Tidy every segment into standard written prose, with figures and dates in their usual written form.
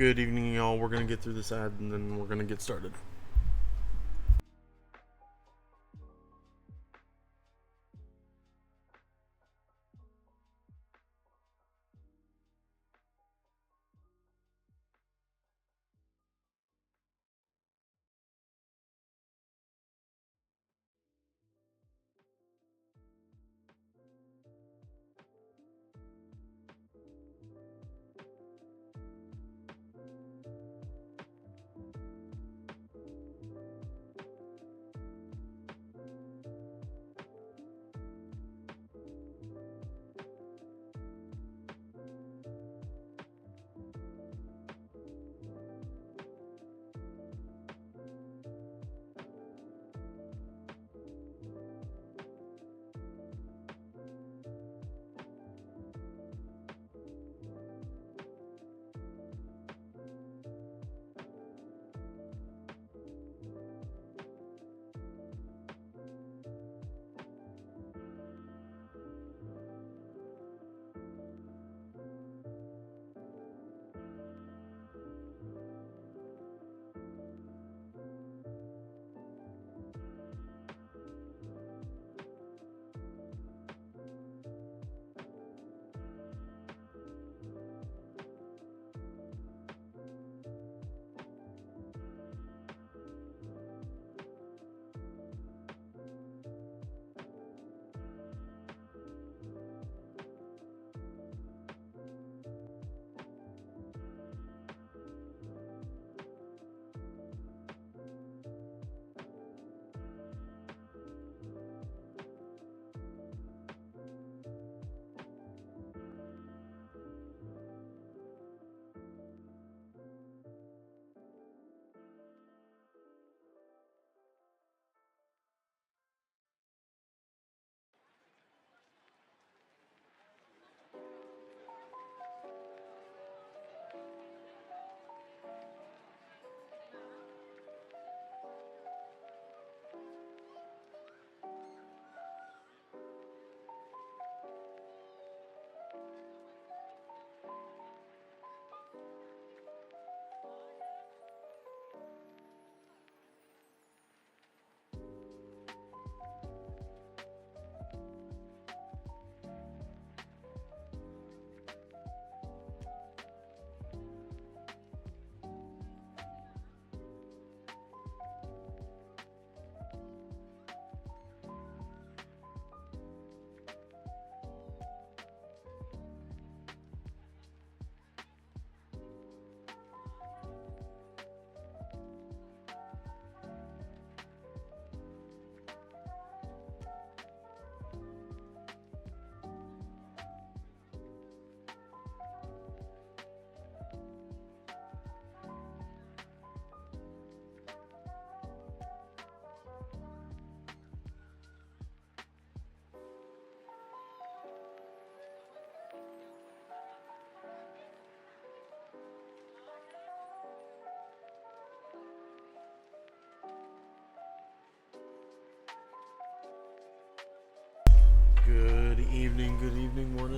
Good evening, y'all. We're gonna get through this ad and then we're gonna get started.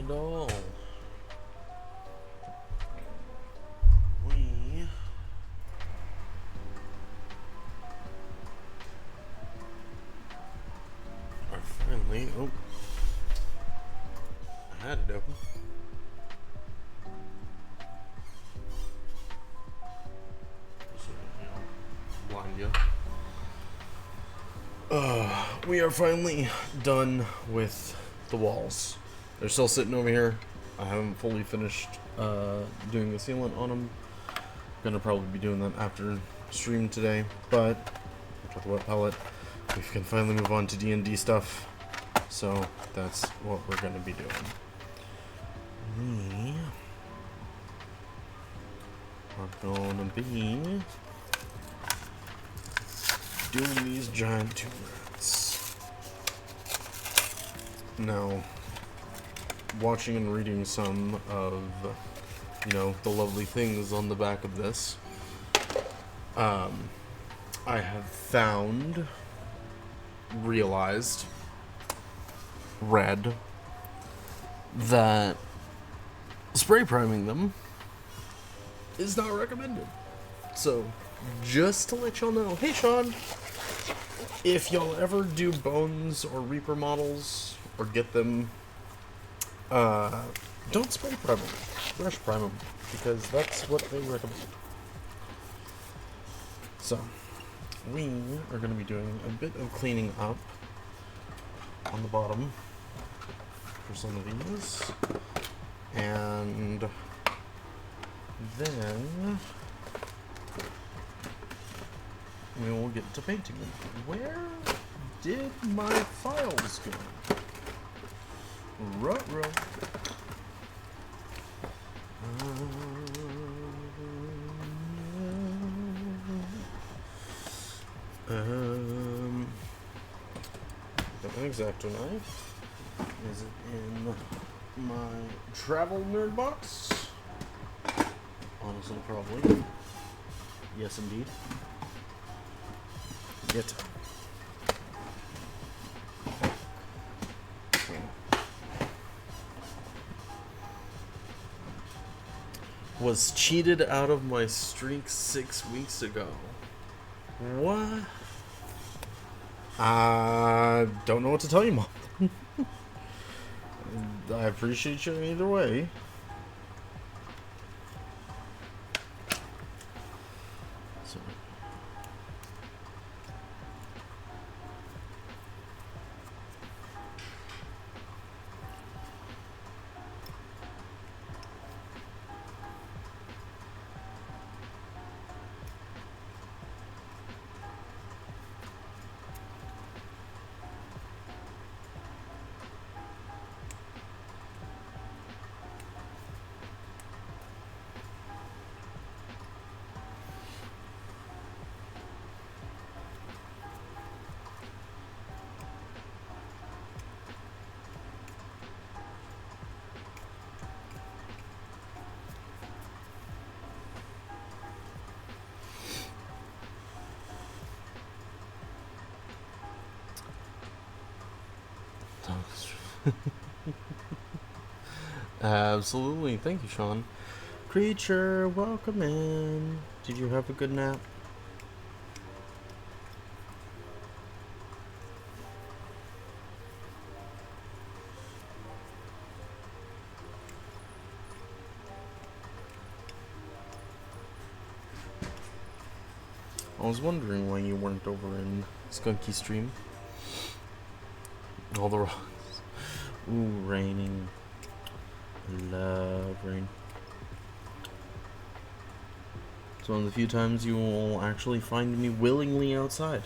at all. We are finally. Oh, I had it open. Blind you. We are finally done with the walls. They're still sitting over here. I haven't fully finished doing the sealant on them. Gonna probably be doing that after stream today, but with the wet palette, we can finally move on to D&D stuff. So that's what we're gonna be doing. We are gonna be doing these giant tomb rats. Now, watching and reading some of, the lovely things on the back of this, I have read that spray priming them is not recommended. So, just to let y'all know, hey Sean, if y'all ever do bones or Reaper models or get them, don't spray prime them, brush prime them, because that's what they recommend. So, we are going to be doing a bit of cleaning up on the bottom for some of these, and then we will get to painting them. Where did my files go? Ruh-roh. Got an X-Acto knife. Is it in my travel nerd box? Honestly, probably. Yes, indeed. Yet. Was cheated out of my streak 6 weeks ago. What? I don't know what to tell you, Mom. I appreciate you either way. So. Absolutely. Thank you, Sean. Creature, welcome in. Did you have a good nap? I was wondering why you weren't over in Skunky Stream. All the rocks. Ooh, raining. Love rain. It's one of the few times you will actually find me willingly outside.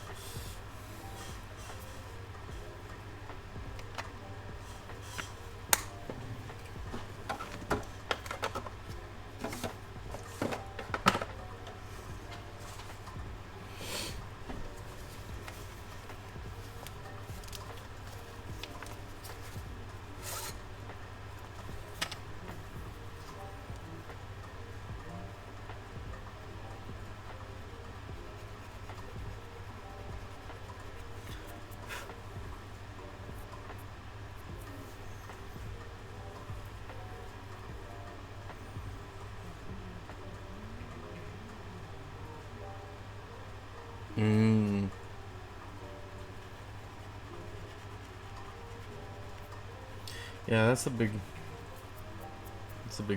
Yeah, that's the big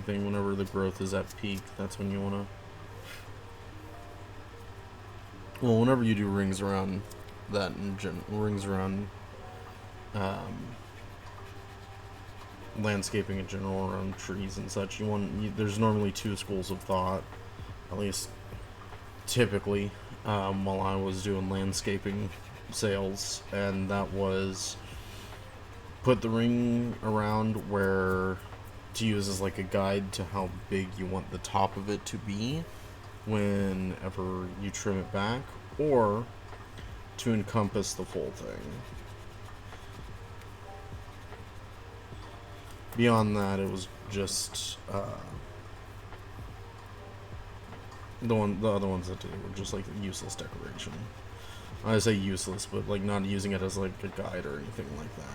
thing. Whenever the growth is at peak, that's when you wanna. Well, whenever you do rings around that and rings around landscaping in general, around trees and such, there's normally two schools of thought, at least typically, while I was doing landscaping sales, and that was put the ring around where to use as like a guide to how big you want the top of it to be whenever you trim it back, or to encompass the full thing. Beyond that, it was just the other ones that did it were just like useless decoration. I say useless, but like not using it as like a guide or anything like that.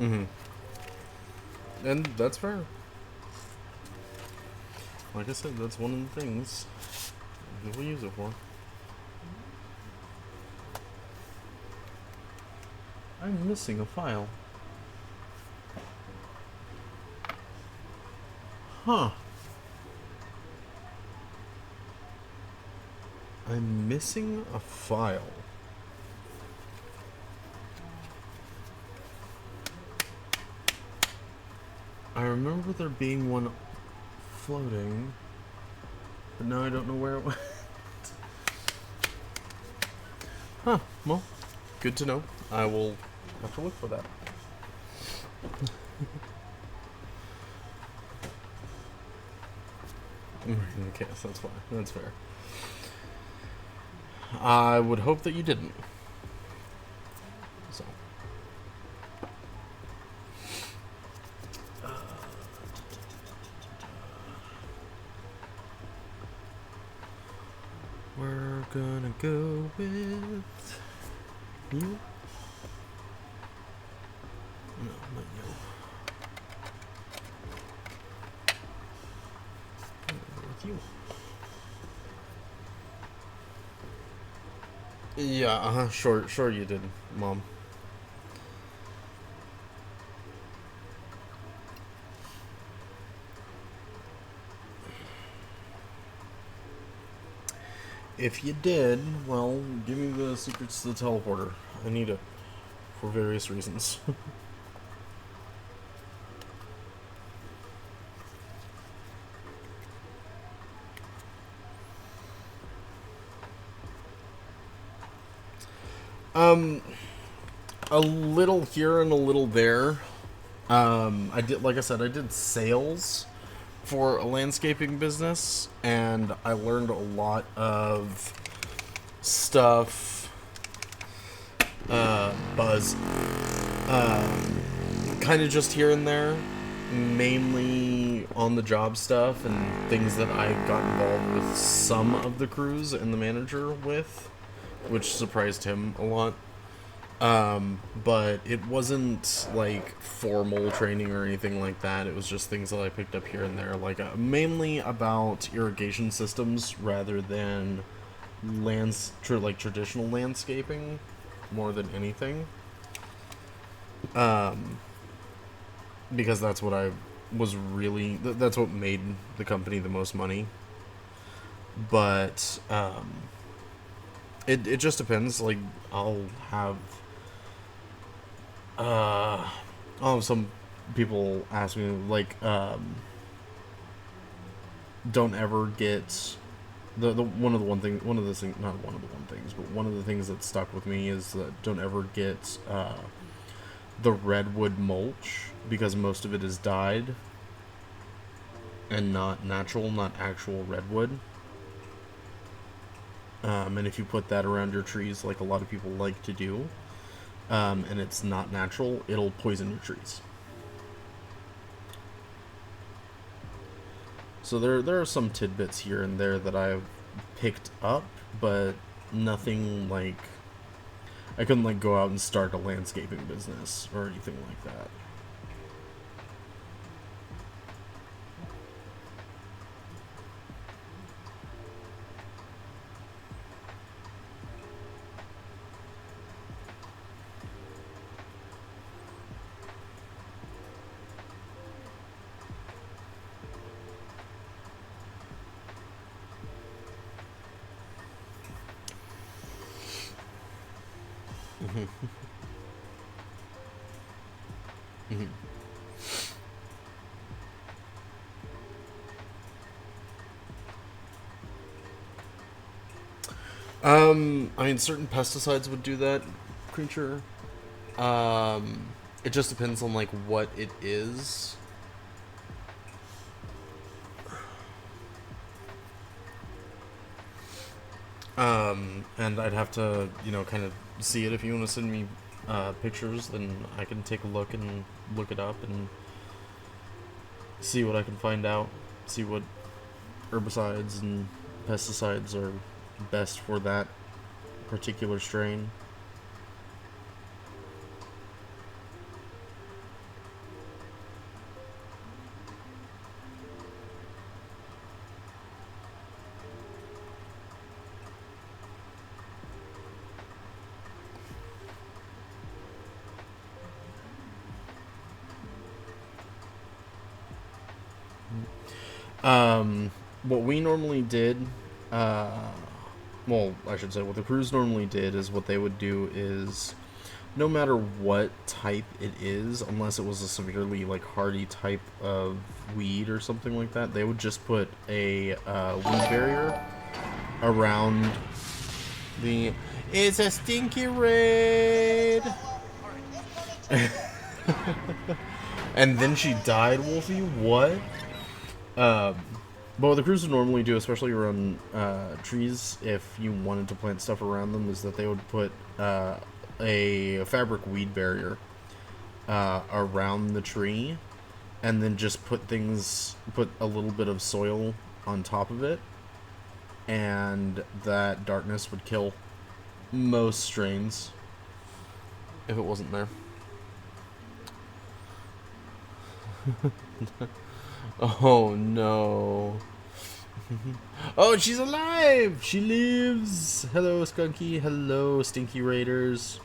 Mm-hmm. And that's fair. Like I said, that's one of the things people use it for. I'm missing a file. Huh. I'm missing a file. I remember there being one floating, but now I don't know where it went. Huh, well, good to know. I will have to look for that. Okay, so that's fine. That's fair. I would hope that you didn't. So. We're gonna go with you. No, not you. With you. Yeah, sure you did, Mom. If you did, well, give me the secrets to the teleporter. I need it for various reasons. A little here and a little there. I did, like I said, I did sales for a landscaping business, and I learned a lot of stuff, buzz, kind of just here and there, mainly on the job stuff and things that I got involved with some of the crews and the manager with, which surprised him a lot. But it wasn't like formal training or anything like that. It was just things that I picked up here and there, like mainly about irrigation systems rather than traditional landscaping, more than anything. Because that's what I was really. That's what made the company the most money. But it just depends. Like I'll have some people ask me, like, don't ever get one of the things that stuck with me is that don't ever get the redwood mulch, because most of it is dyed and not natural, not actual redwood. And if you put that around your trees, like a lot of people like to do, and it's not natural, it'll poison your trees. So there are some tidbits here and there that I've picked up, but nothing like I couldn't like go out and start a landscaping business or anything like that. I mean, certain pesticides would do that, creature. It just depends on like what it is. And I'd have to, you know, kind of see it. If you want to send me pictures, then I can take a look and look it up and see what I can find out. See what herbicides and pesticides are best for that particular strain. What we normally did, well, I should say what the crews normally did is what they would do is no matter what type it is, unless it was a severely like hardy type of weed or something like that, they would just put a weed barrier around the... It's a stinky raid! And then she died, Wolfie? What? But what the crews would normally do, especially around trees, if you wanted to plant stuff around them, is that they would put a fabric weed barrier around the tree, and then just put a little bit of soil on top of it, and that darkness would kill most strains if it wasn't there. Oh no. Oh, she's alive! She lives! Hello, Skunky. Hello, Stinky Raiders.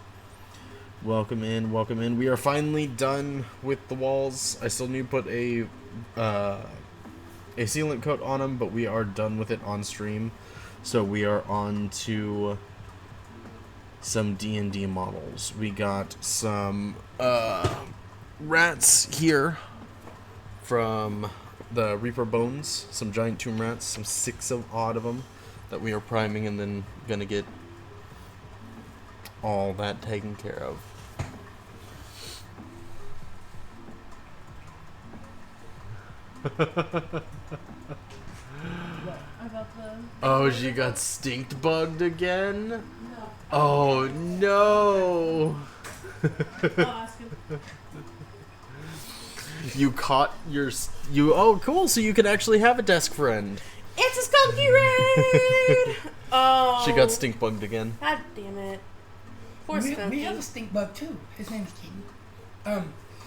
Welcome in, welcome in. We are finally done with the walls. I still need to put a sealant coat on them, but we are done with it on stream. So we are on to some D&D models. We got some rats here from the Reaper Bones, some giant tomb rats, some 6 odd of them that we are priming and then gonna get all that taken care of. Oh, she got stinked bugged again? No. Oh no! You caught your... Oh, cool, so you can actually have a desk friend. It's a Skunky Raid! Oh. She got stink bugged again. God damn it. Poor Skunky. We have a stink bug too. His name's Keaton.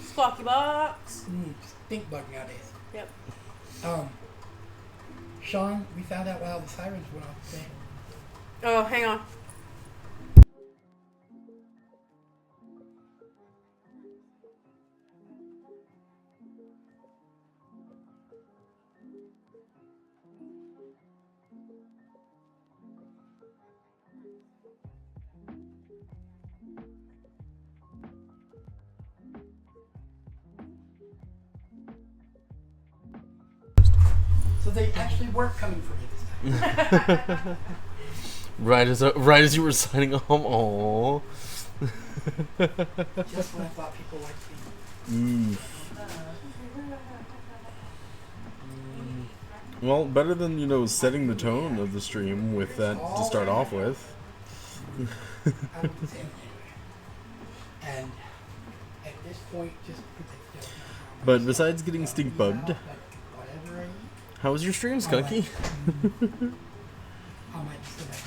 Squawky Box. Stink bug nowadays. Yep. Sean, we found out while the sirens went off today. Oh, hang on. So they actually weren't coming for me this time. right as you were signing off. Aww. Just when I thought people liked me. Well, better than, you know, setting the tone of the stream with that to start off with. I would say anyway. And at this point, just... But besides getting stink bugged, How was your stream, Skunky? I might just go back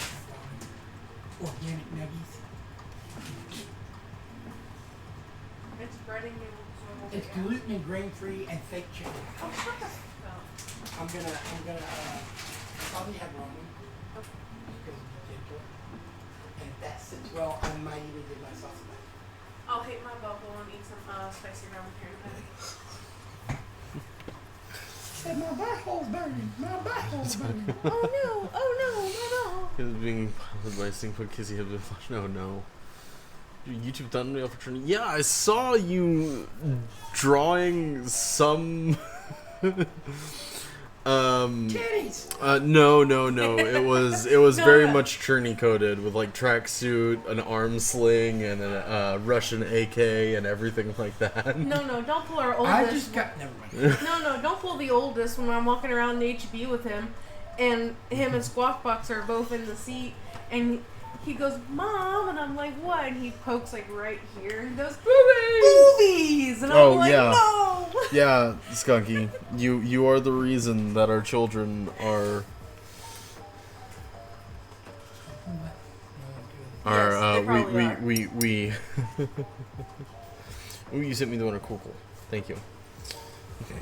to organic nuggies. It's breading you. It's gluten and grain free and fake chicken. Oh, shut the I'm gonna probably have ramen because of the potato. And if that sits well, I might even give myself some. I'll hit my bubble and eat some spicy ramen here in a minute. Said my butthole's burning. My butthole's burning. Oh no! Oh no! No! He was being piloted by Stingfoot Kizzy had been flashed. No, no. Your YouTube done me off for Trinity. Yeah, I saw you drawing some. Titties. No. It was No, very no. much churny coded with like tracksuit, an arm sling, and a Russian AK and everything like that. No! Don't pull our I oldest. just got never mind. No! Don't pull the oldest when I'm walking around the HB with him, and him and Squawk Box are both in the seat, and he goes, "Mom," and I'm like, "What?" And he pokes like right here, and he goes, "Boobies!" And I'm Oh, like, yeah. "No!" Yeah, Skunky, you are the reason that our children are Yes, they probably are. we Ooh, you sent me the one of cool. Thank you. Okay.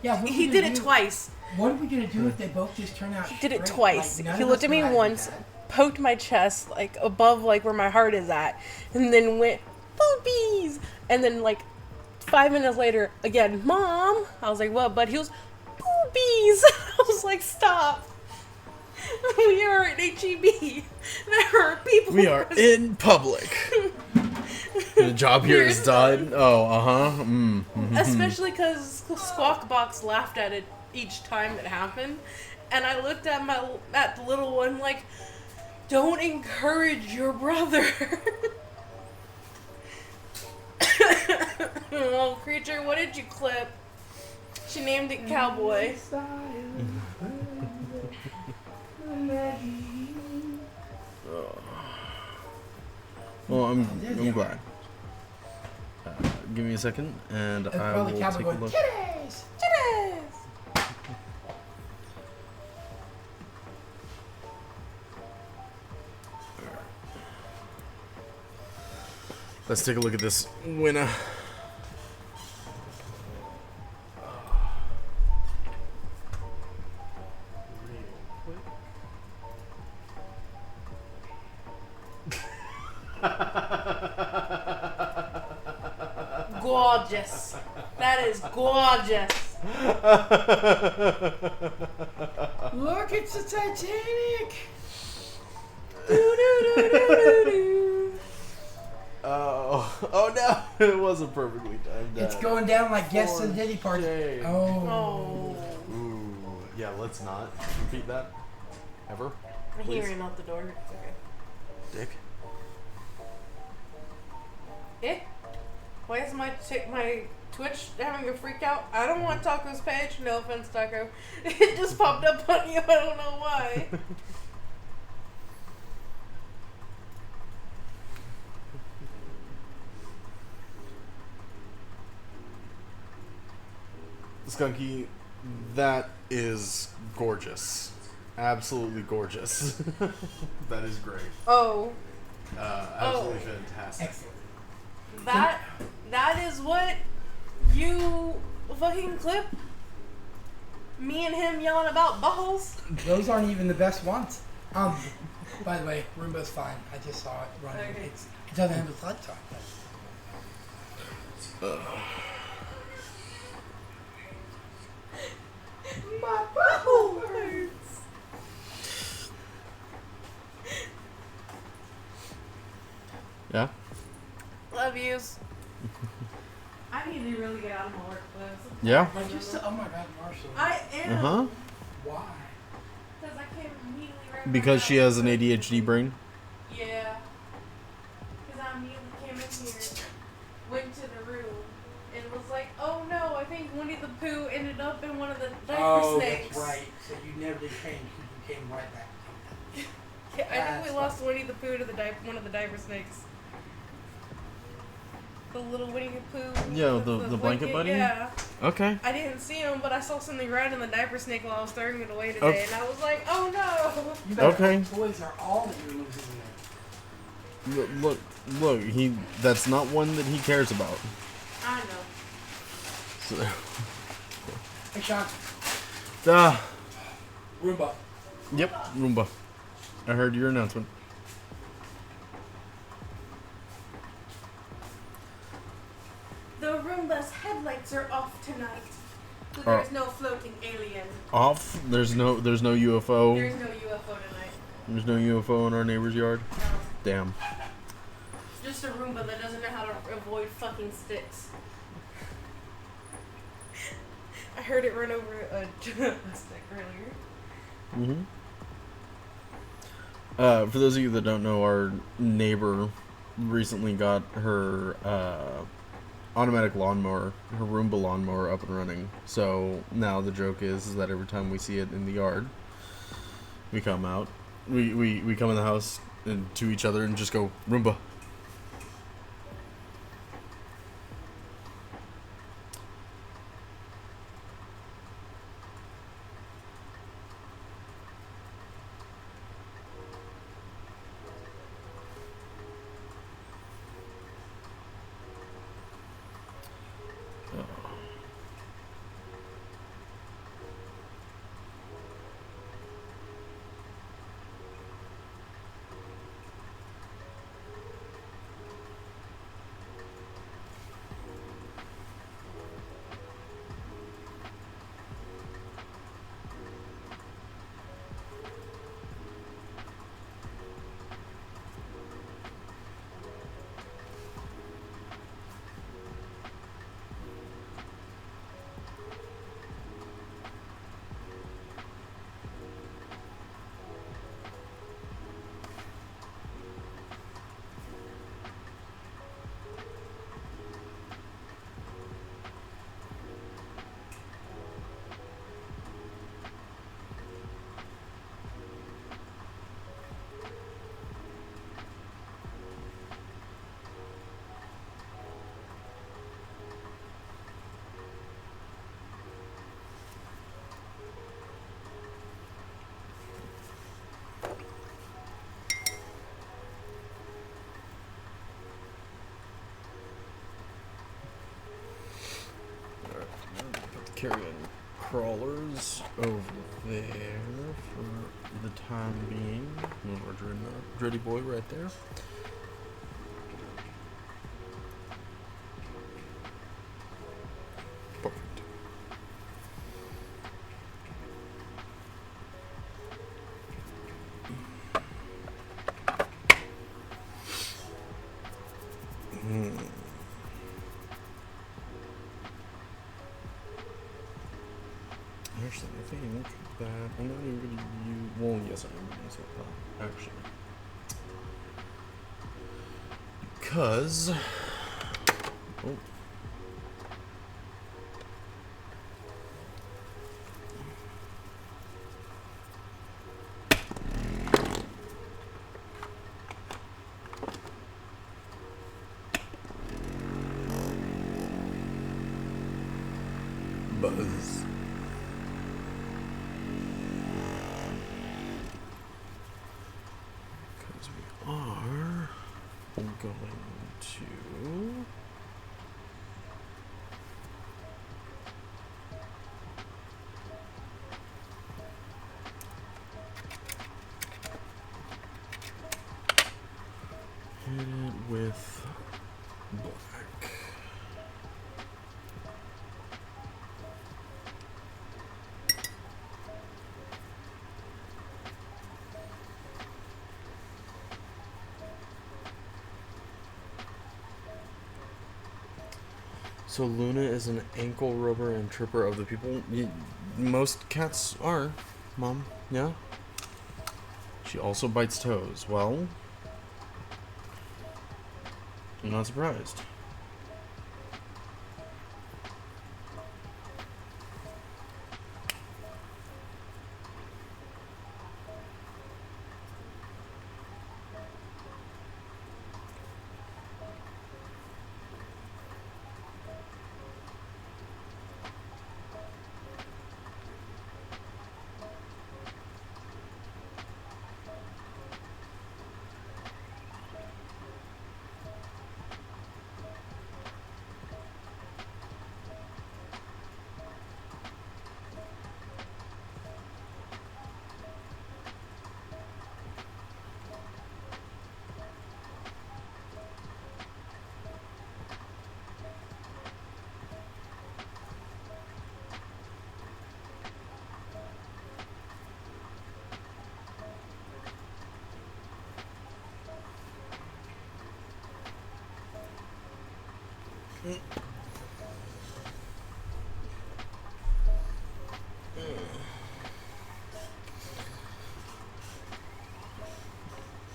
Yeah, what are we He gonna did it do? twice. What are we gonna do if they both just turn out? He did it straight? twice. Like, none He of looked us at me know how to do once, that. poked my chest like above like where my heart is at, and then went boobies. And then like 5 minutes later, again, "Mom." I was like, "What?" But he was boobies. I was like, "Stop." We are at HEB. There are people. We are in public. The job here is done. Oh, Especially because Squawk Box laughed at it each time it happened, and I looked at the little one like, "Don't encourage your brother." Oh, Creature, what did you clip? She named it Cowboy. Well, I'm glad. Give me a second, and It's I probably will Cowboy take a going, look. titties! Titties! Let's take a look at this winner. Gorgeous. That is gorgeous. Look, it's the Titanic! Oh no! It wasn't perfectly timed. It's going down like guests at the Diddy party. shame. Oh. Ooh, yeah. Let's not repeat that ever. He Please. ran out the door. It's okay. Dick. Eh? Why is my Twitch having a freak out? I don't want Taco's page. No offense, Taco. It just popped up on you. I don't know why. Skunky, that is gorgeous. Absolutely gorgeous. That is great. Oh, Absolutely fantastic. Excellent. that is what you fucking clip? Me and him yelling about buttholes? Those aren't even the best ones. By the way, Roomba's fine. I just saw it running. Okay. It doesn't have its lights on. My butthole hurts. Yeah. Love yous. I need to really get out of my work clothes. Yeah. Like just oh my god, Marshall. I am. Uh huh. Why? Because I came immediately right Because back she out. has an ADHD brain. Yeah. Because I immediately came in here, went to the room, and was like, "Oh no, I think Winnie the Pooh ended up in one of the diaper snakes." That's right. So you never changed because you came right back. Yeah, I think That's we lost Winnie the Pooh to the one of the diaper snakes. The little Winnie the Pooh. Yeah, with the blanket buddy? Yeah. Okay. I didn't see him, but I saw something red in the diaper snake while I was throwing it away today, and I was like, oh no! You better Okay. hope toys are all that you're losing in there. Look. That's not one that he cares about. I know. So, Hey, Sean. Roomba. Yep, Roomba. I heard your announcement. The Roomba's headlights are off tonight, so Oh. there's no floating alien. Off. There's no UFO. There's no UFO tonight. There's no UFO in our neighbor's yard. No. Damn. Just a Roomba that doesn't know how to avoid fucking sticks. I heard it run over a stick earlier. For those of you that don't know, our neighbor recently got her automatic lawnmower, her Roomba lawnmower, up and running. So now the joke is that every time we see it in the yard, we come out, we come in the house and to each other and just go Roomba. Carrying crawlers over there for the time being. We're Dreddy boy right there. Perfect. Actually, I think that I'm not even going to use. Well, yes, I am going to use that, actually. Because. Oh. Buzz. Because we are going to hit it with black. So Luna is an ankle rubber and tripper of the people. Most cats are, Mom. Yeah. She also bites toes. Well, I'm not surprised.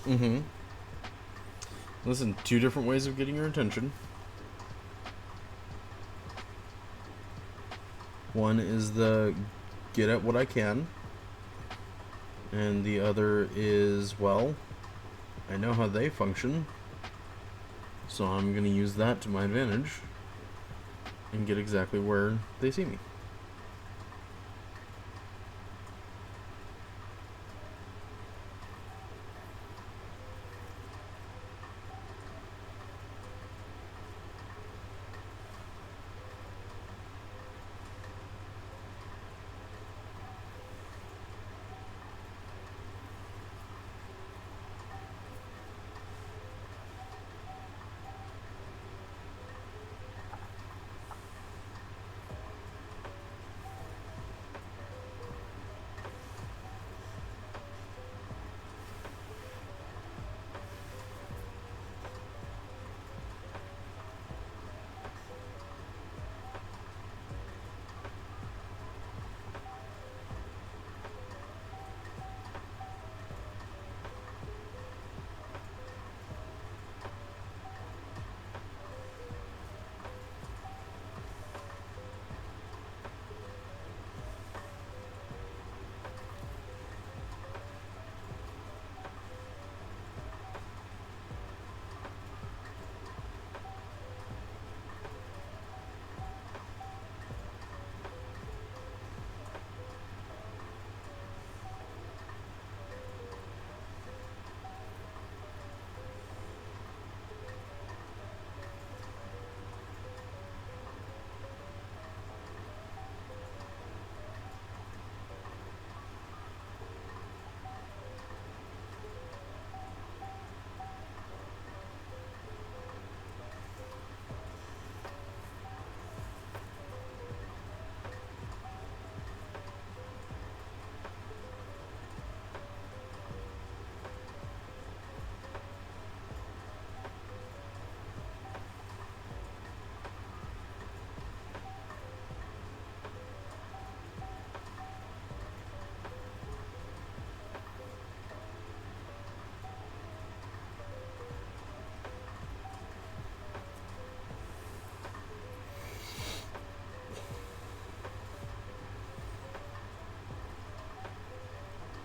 Mm-hmm. Listen, two different ways of getting your attention. One is the get at what I can. And the other is, well, I know how they function. So I'm going to use that to my advantage. And get exactly where they see me.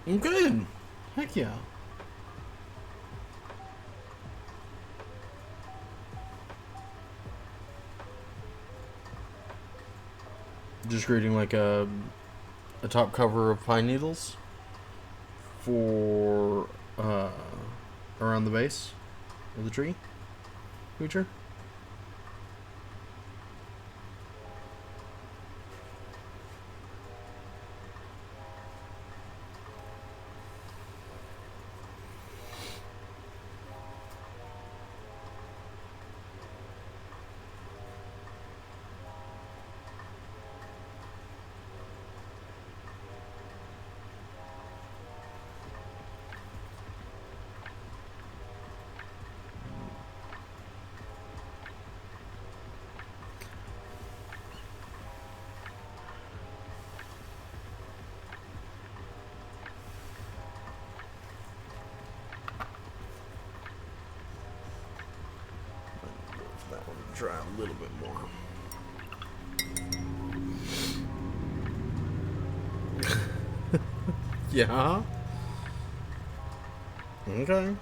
I'm good. Heck yeah. Just creating like a top cover of pine needles for around the base of the tree creature. That one try a little bit more. Yeah. Okay.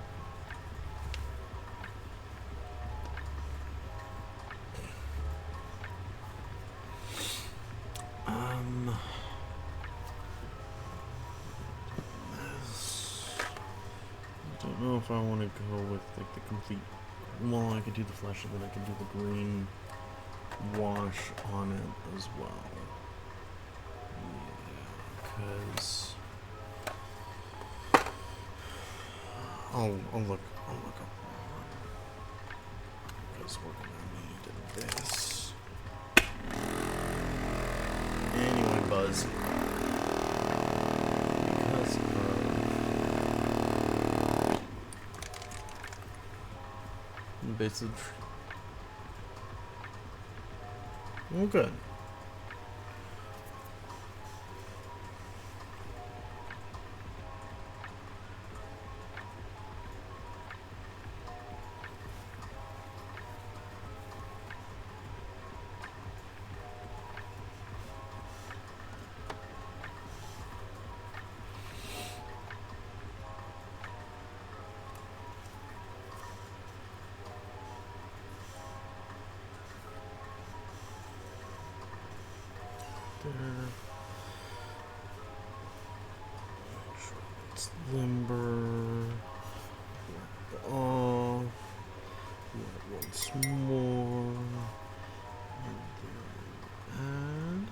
I don't know if I want to go with like the complete. Well, I could do the flesh, and then I can do the green wash on it as well. Yeah, because I'll look up because we're gonna need this. Anyway, Buzz. Because the base of the tree. Well, good. There. Make sure it's limber. Oh, once more. And then add.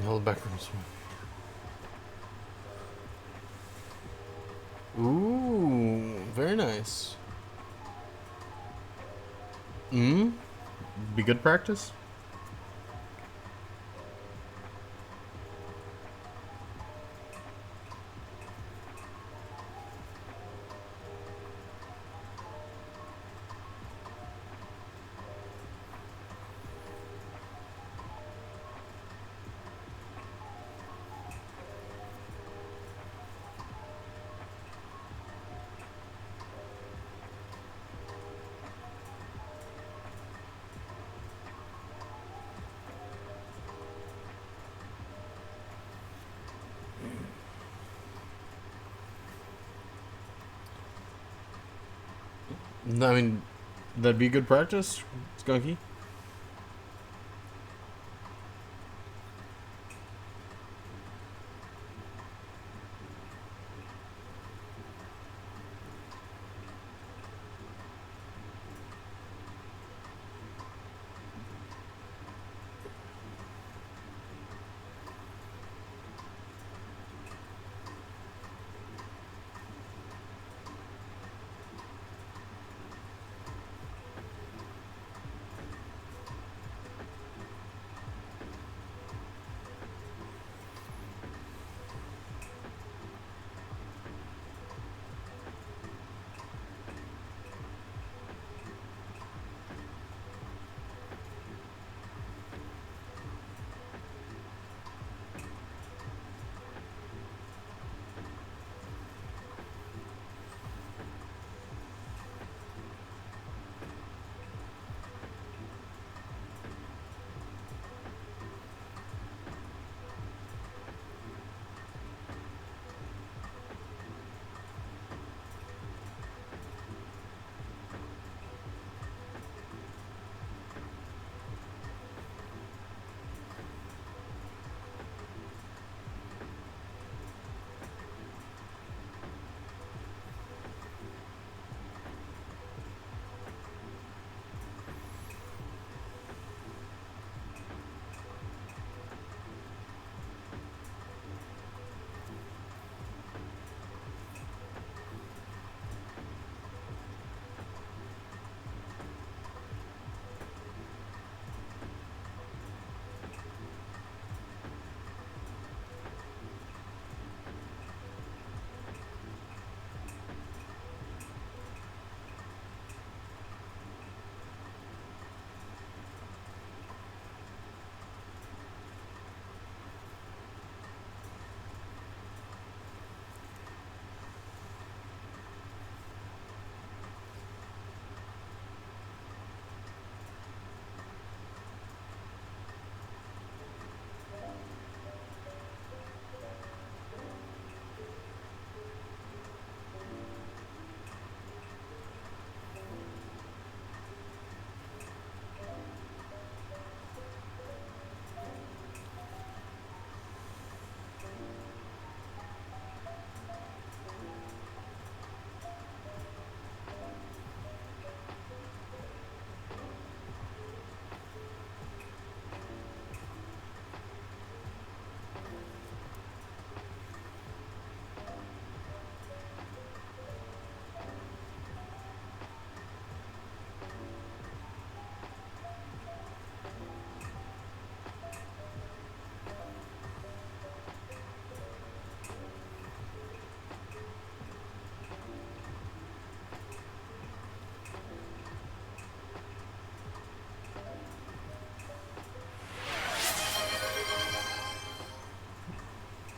all the back rooms. Ooh, very nice. Be good practice. I mean, that'd be good practice, Skunky.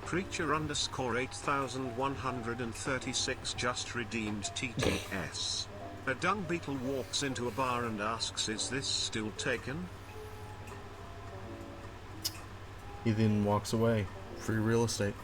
Creature underscore 8136 just redeemed TTS. A dung beetle walks into a bar and asks, "Is this still taken?" He then walks away. Free real estate.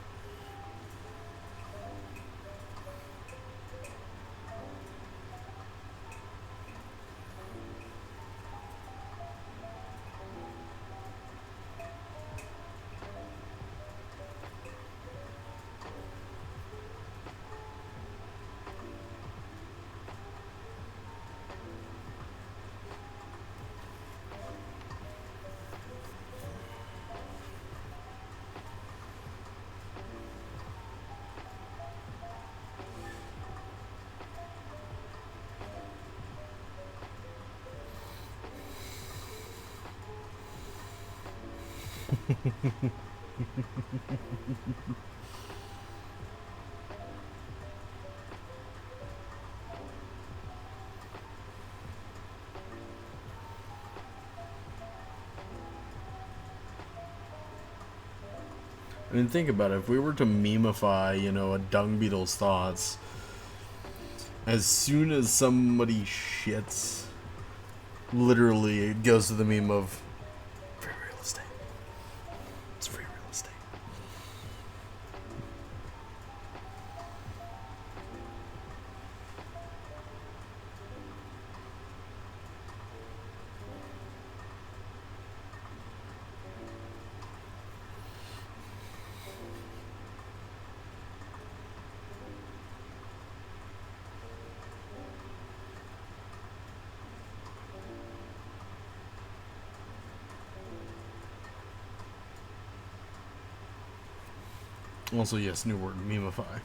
I mean, think about it. If we were to memeify, you know, a dung beetle's thoughts, as soon as somebody shits, literally it goes to the meme of free real estate. It's free real estate. Also, yes, new word, memeify.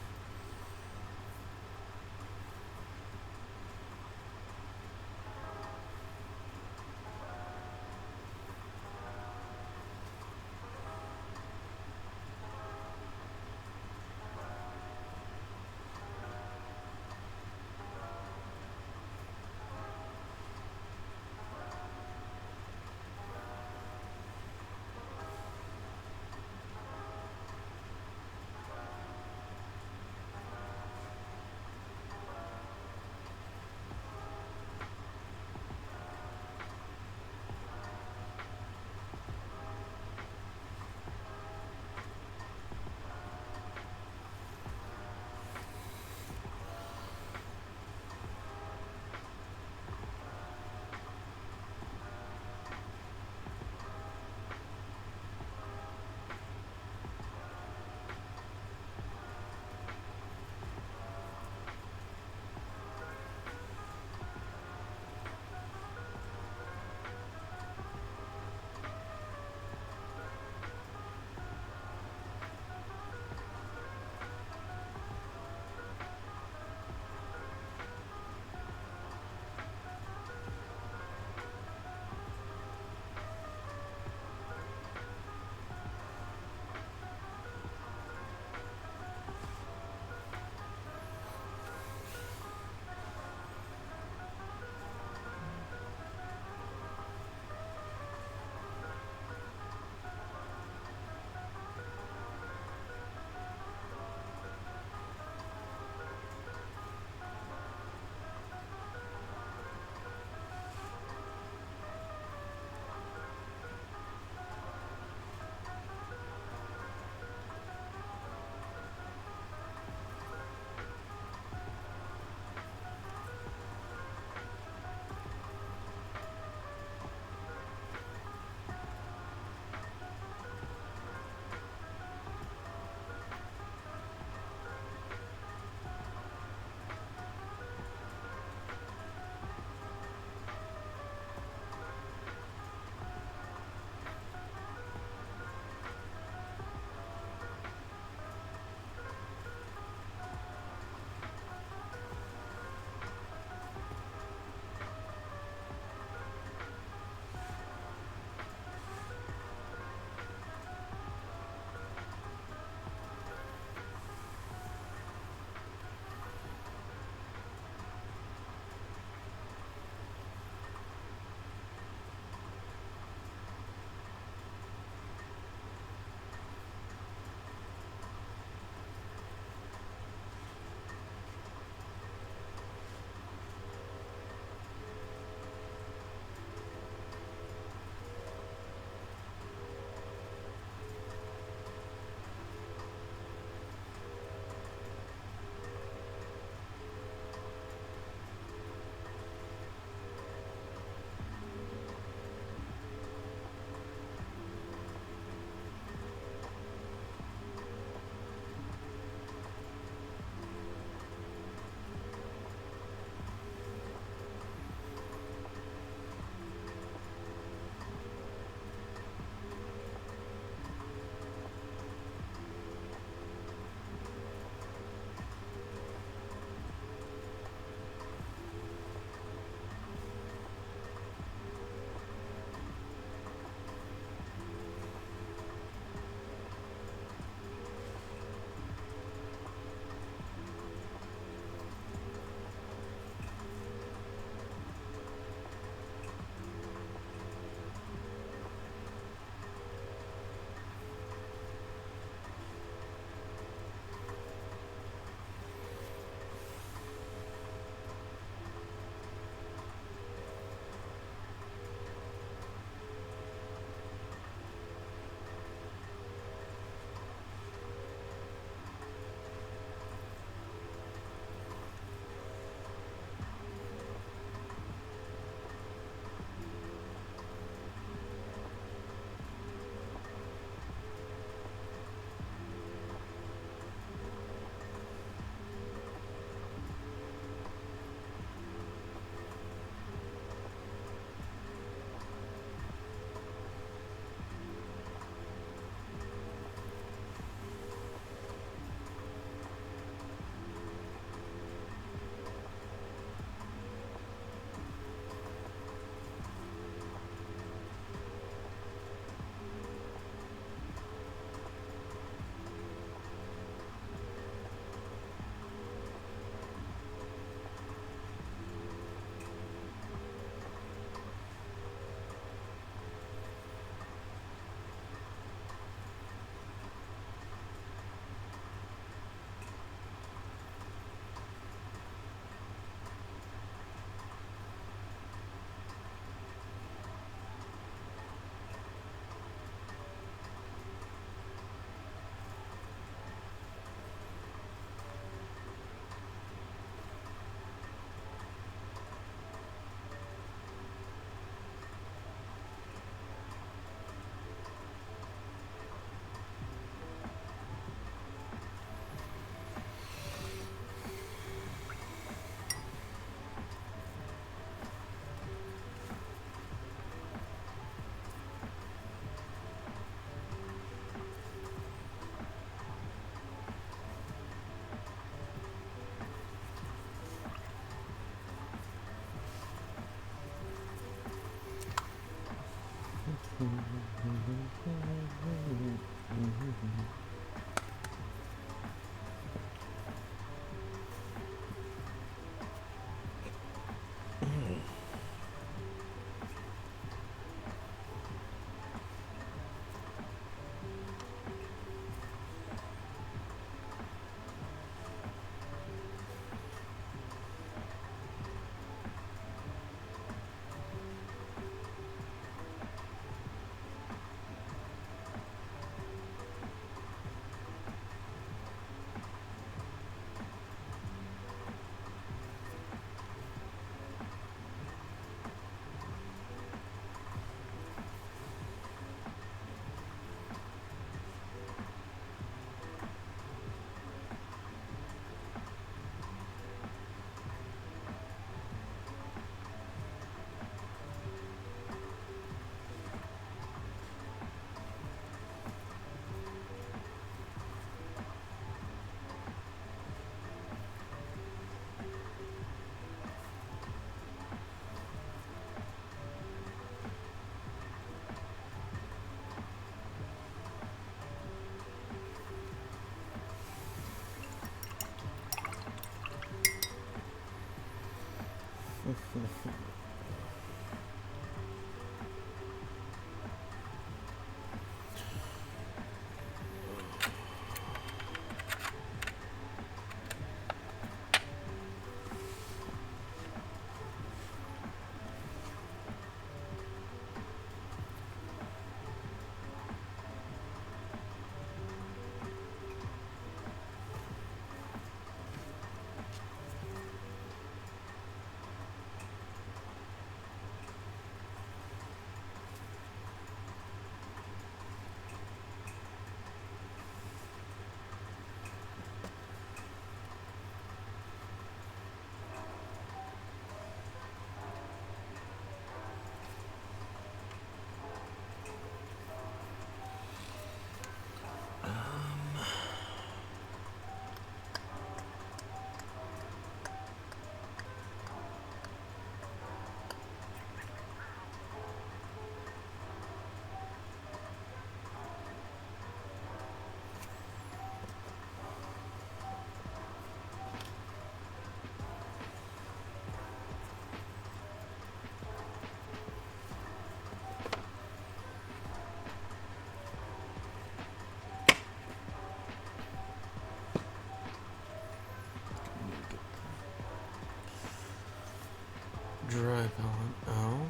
Dry palette out.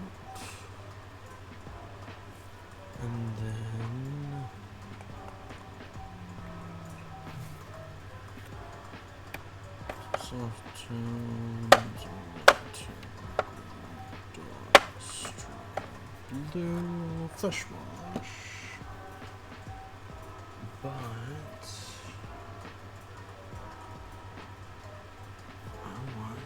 And then soft tones, blue, flesh wash. But I want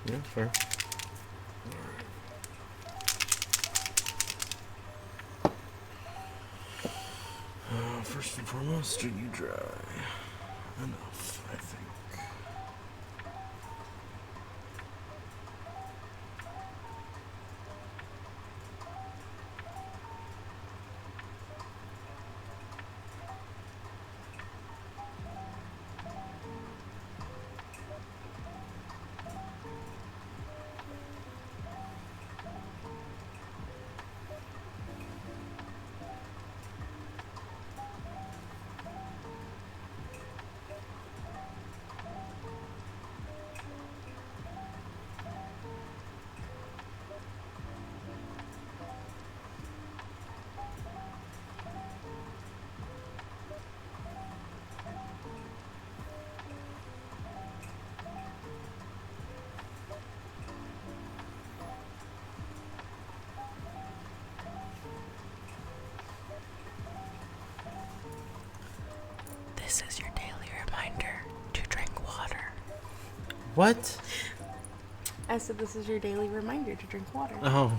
Yeah, fair. First and foremost, are you dry? Enough, I think. This is your daily reminder to drink water. What? I said this is your daily reminder to drink water. Oh.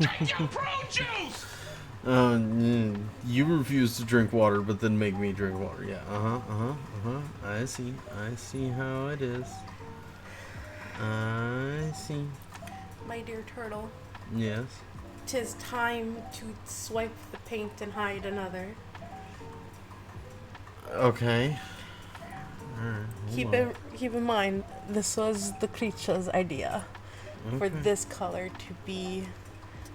Drink your fruit juice! You refuse to drink water, but then make me drink water. Yeah, I see. I see how it is. I see. My dear turtle, Yes. 'tis time to swipe the paint and hide another. Okay. Alright. Keep in mind, this was the creature's idea for Okay. this color to be.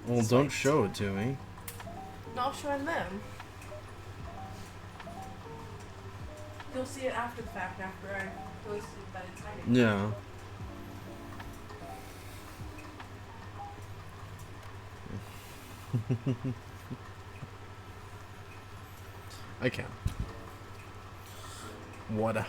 Well, don't swiped. show it to me. Not showing them. You'll see it after the fact, after I post it that it's hiding. Yeah. I can. Water.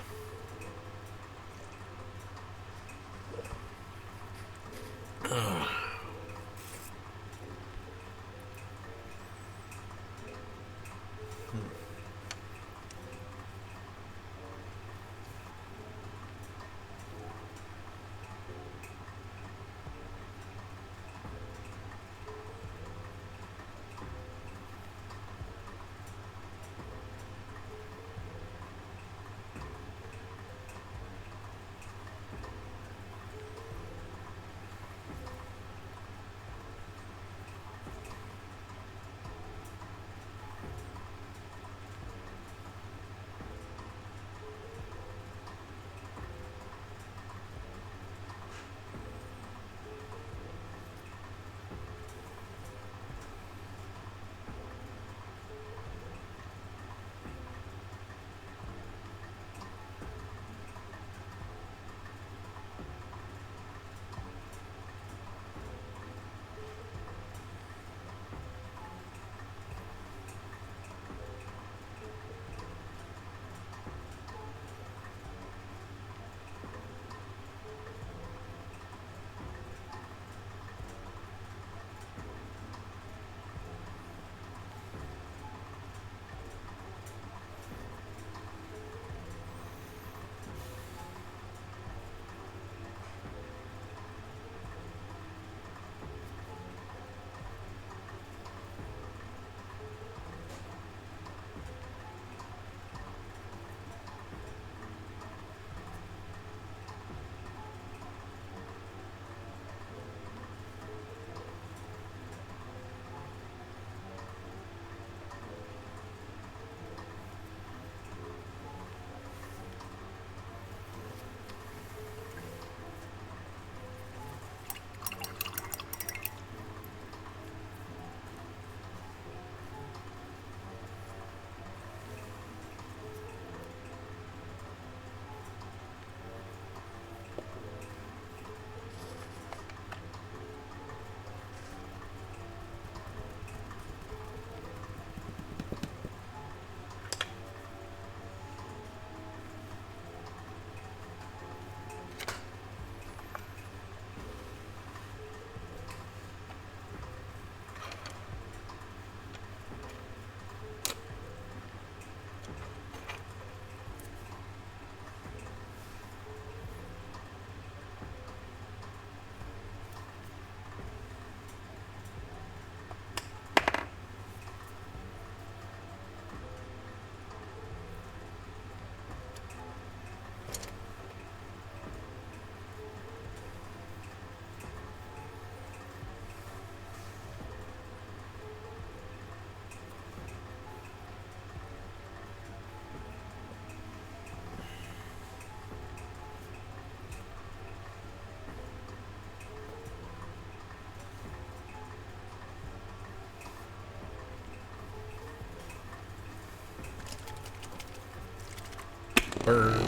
Bird.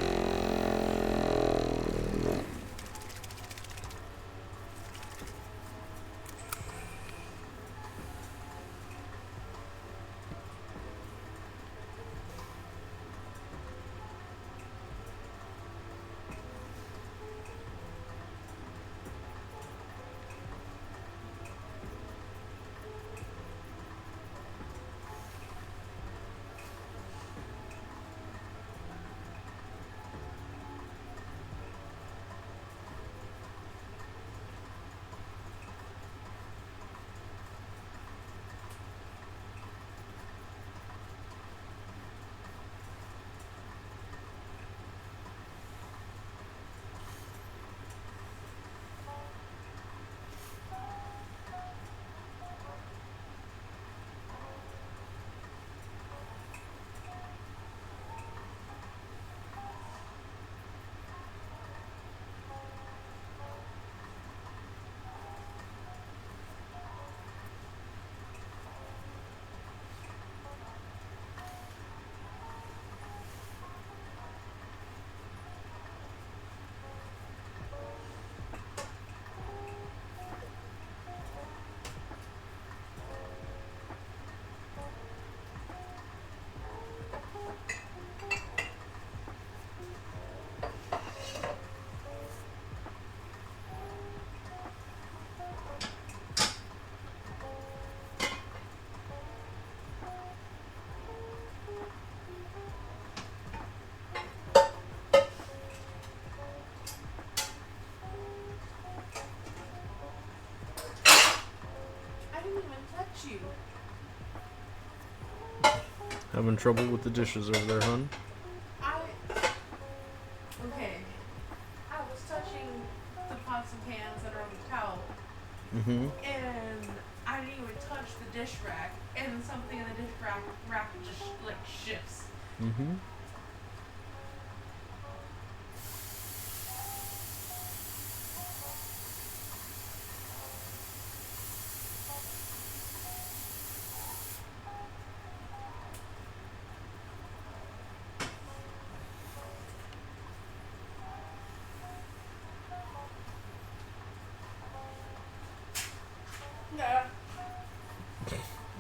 I didn't even touch you. Having trouble with the dishes over there, hon? Okay. I was touching the pots and pans that are on the towel, Mm-hmm. and I didn't even touch the dish rack, and something in the dish rack just like shifts. Mm-hmm. Yeah.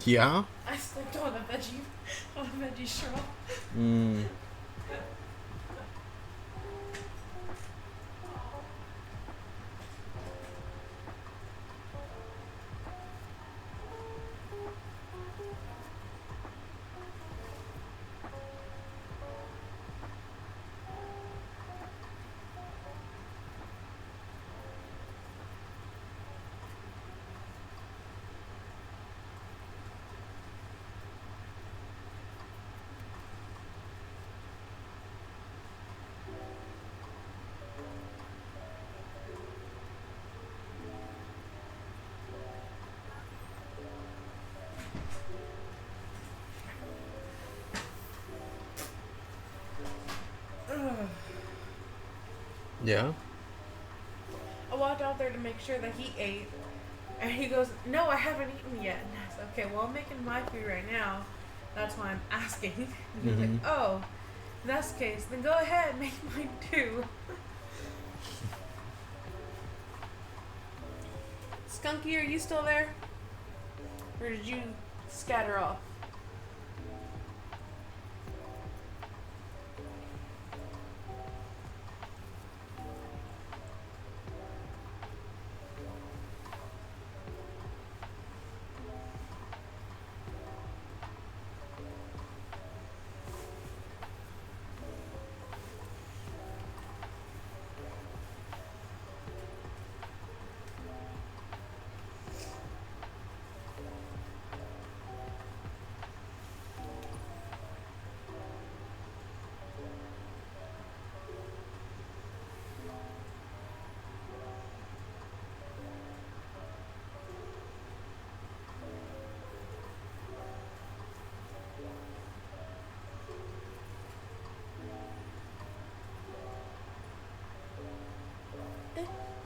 Yeah? I slipped on a veggie straw. Mm. Yeah? I walked out there to make sure that he ate, and he goes, "No, I haven't eaten yet." And I said, "Okay, well, I'm making my food right now. That's why I'm asking." And he was like, "Oh, if that's the case, then go ahead, make mine too." Skunky, are you still there? Or did you scatter off?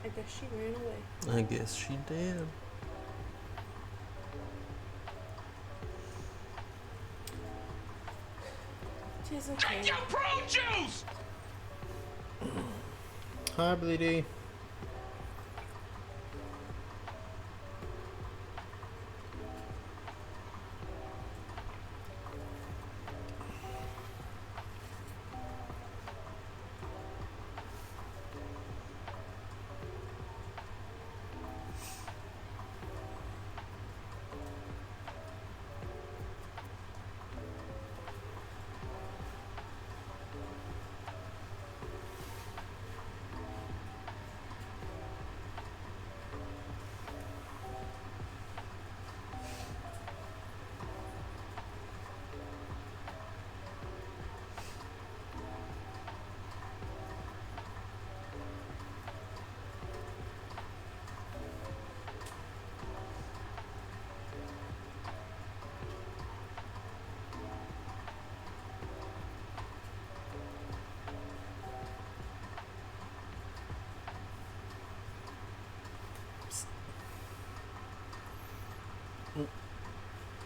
I guess she ran away. I guess she did. Tis okay. Get your prune juice! Hi, Bleedy.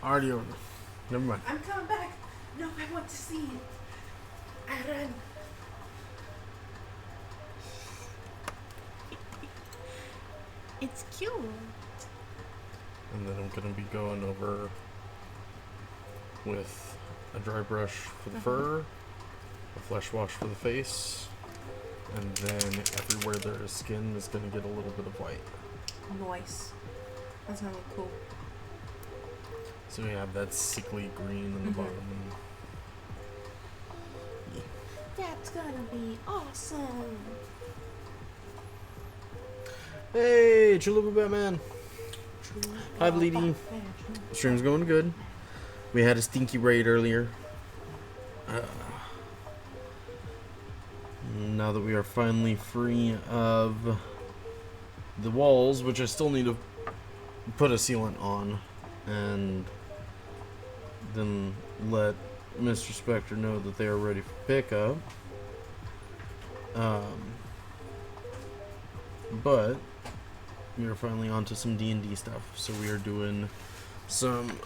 Already over. Never mind. I'm coming back. No, I want to see it. I run. It's cute. And then I'm gonna be going over with a dry brush for the fur, a flesh wash for the face, and then everywhere there is skin is gonna get a little bit of white. Nice. That's gonna look cool. So we have that sickly green in the bottom. That's gonna be awesome. Hey, Chalupa Batman. Hi, Bleedy. Stream's going good. We had a stinky raid earlier. Now that we are finally free of the walls, which I still need to put a sealant on, and then let Mr. Spectre know that they are ready for pickup. But we are finally onto some D&D stuff. So we are doing some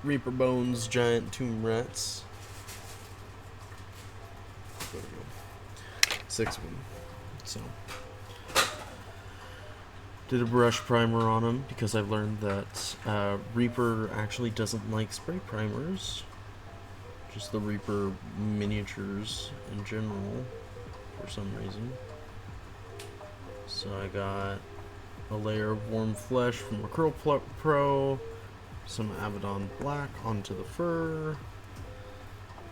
Reaper Bones giant tomb rats. There we go. 6 of them. So did a brush primer on them because I've learned that Reaper actually doesn't like spray primers. Just the Reaper miniatures in general, for some reason. So I got a layer of warm flesh from Mackerel Pro, some Abaddon Black onto the fur,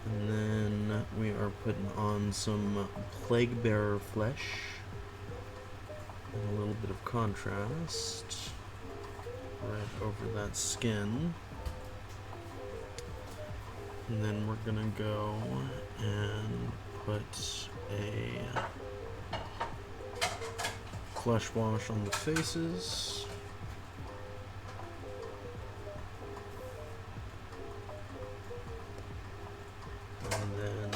and then we are putting on some Plague Bearer flesh. And a little bit of contrast right over that skin. And then we're gonna go and put a flesh wash on the faces. And then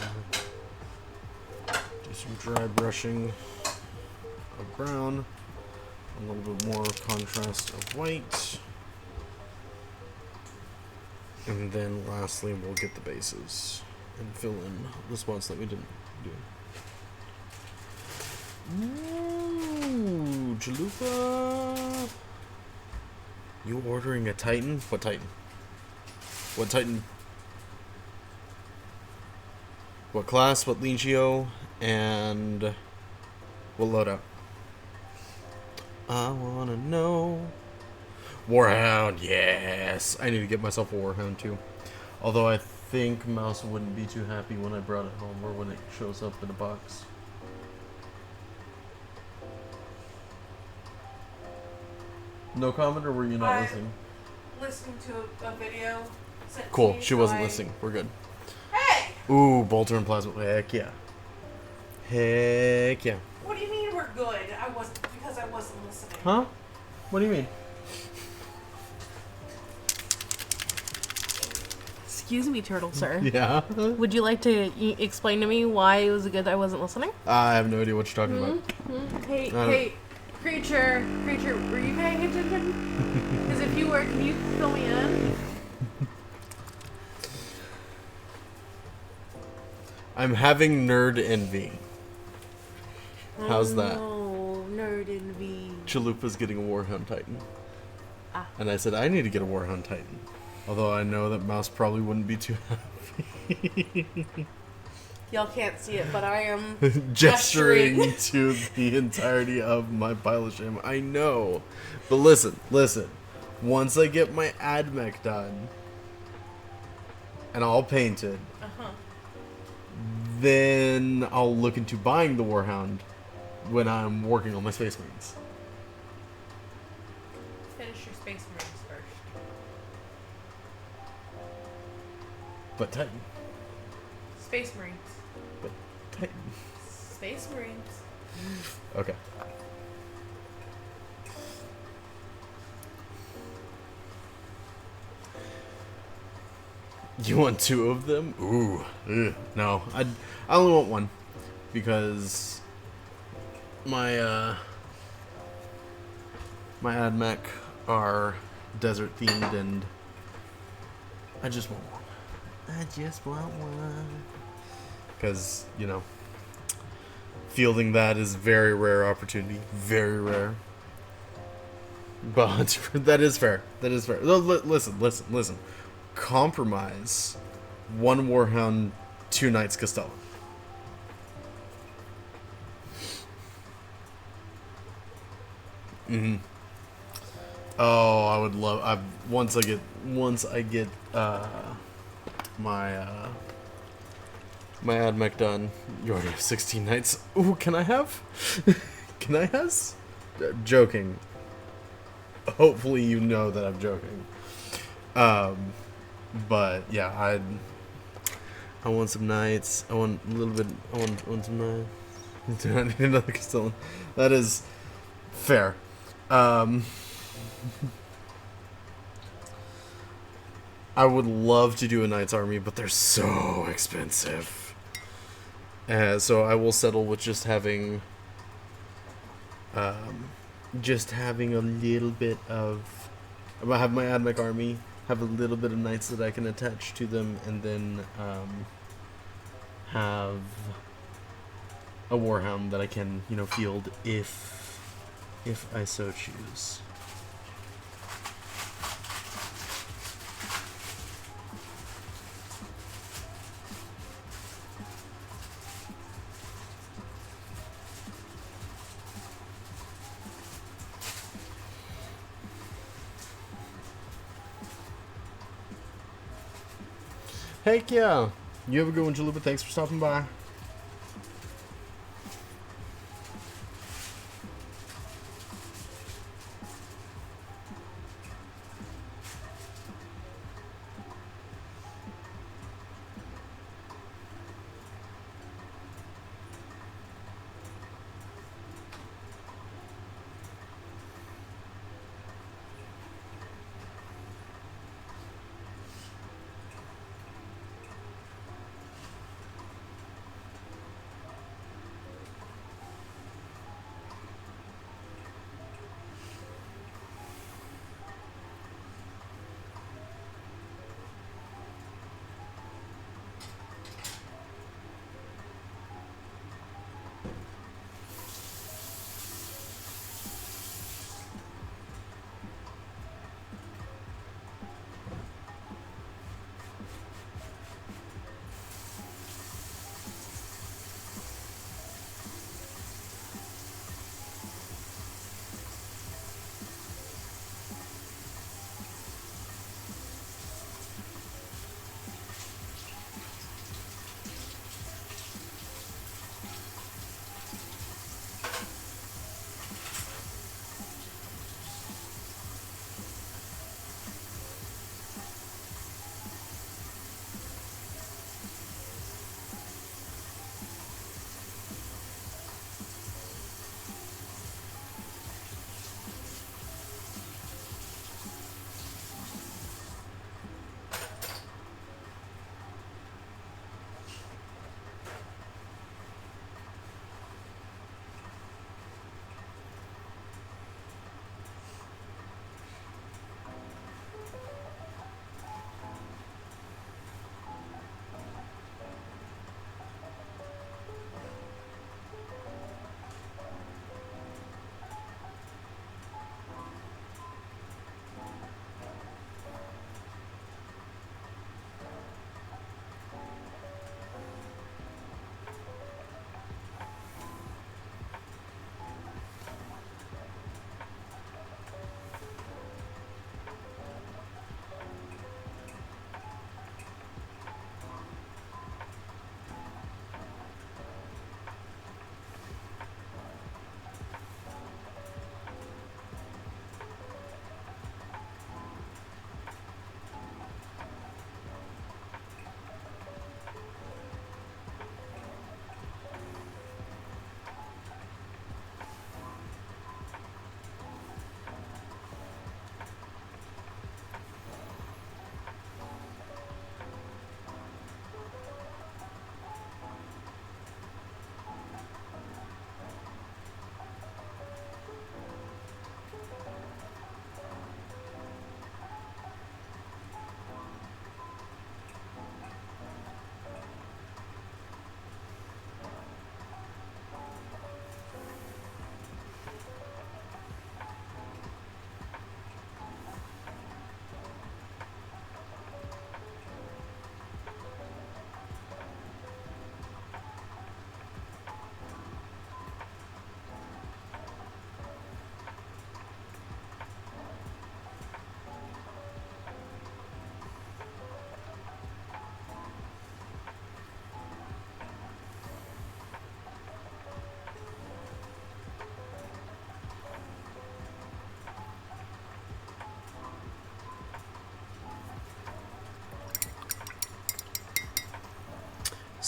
do some dry brushing of brown, a little bit more contrast of white, and then lastly we'll get the bases and fill in the spots that we didn't do. Ooh, Chalupa! You ordering a Titan? What Titan? What Titan? What class? What Legio? And what loadout? I wanna know. Warhound, yes! I need to get myself a Warhound too. Although I think Mouse wouldn't be too happy when I brought it home or when it shows up in a box. No comment, or were you not listening? Listening to a video. Cool, she wasn't listening. We're good. Hey! Ooh, Bolter and Plasma. Heck yeah. Heck yeah. What do you mean we're good? I wasn't listening. Huh? What do you mean? Excuse me, turtle sir. Yeah. Would you like to explain to me why it was good that I wasn't listening? I have no idea what you're talking about. Hey, creature, were you paying attention? Because if you were, can you fill me in? I'm having nerd envy. How's that? Oh, nerd in me. Chalupa's getting a Warhound Titan. Ah. And I said, I need to get a Warhound Titan. Although I know that Mouse probably wouldn't be too happy. Y'all can't see it, but I am Gesturing to the entirety of my pile of shame. I know. But listen. Once I get my AdMech done, and all painted, then I'll look into buying the Warhound when I'm working on my Space Marines. Finish your Space Marines first. But Titan. Space Marines. But Titan. Space Marines. Okay. You want 2 of them? Ooh. Ugh. No. I only want 1. Because my my AdMech are desert themed, and I just want 1. I just want 1. Because, you know, fielding that is very rare opportunity. Very rare. But that is fair. That is fair. Listen. Compromise 1 Warhound, 2 Knights Castellan. Oh, I would love. Once I get my my AdMech done. You already have 16 Knights. Ooh, can I have? Can I has? Joking. Hopefully you know that I'm joking. But yeah, I want some Knights. I want a little bit. I want some Knights. I need another Castellan. That is fair. I would love to do a Knight's Army, but they're so expensive. So I will settle with just having a little bit of. I have my AdMech army, have a little bit of Knights that I can attach to them, and then have a Warhound that I can, field if I so choose. Heck yeah! You have a good one, Chalupa. Thanks for stopping by.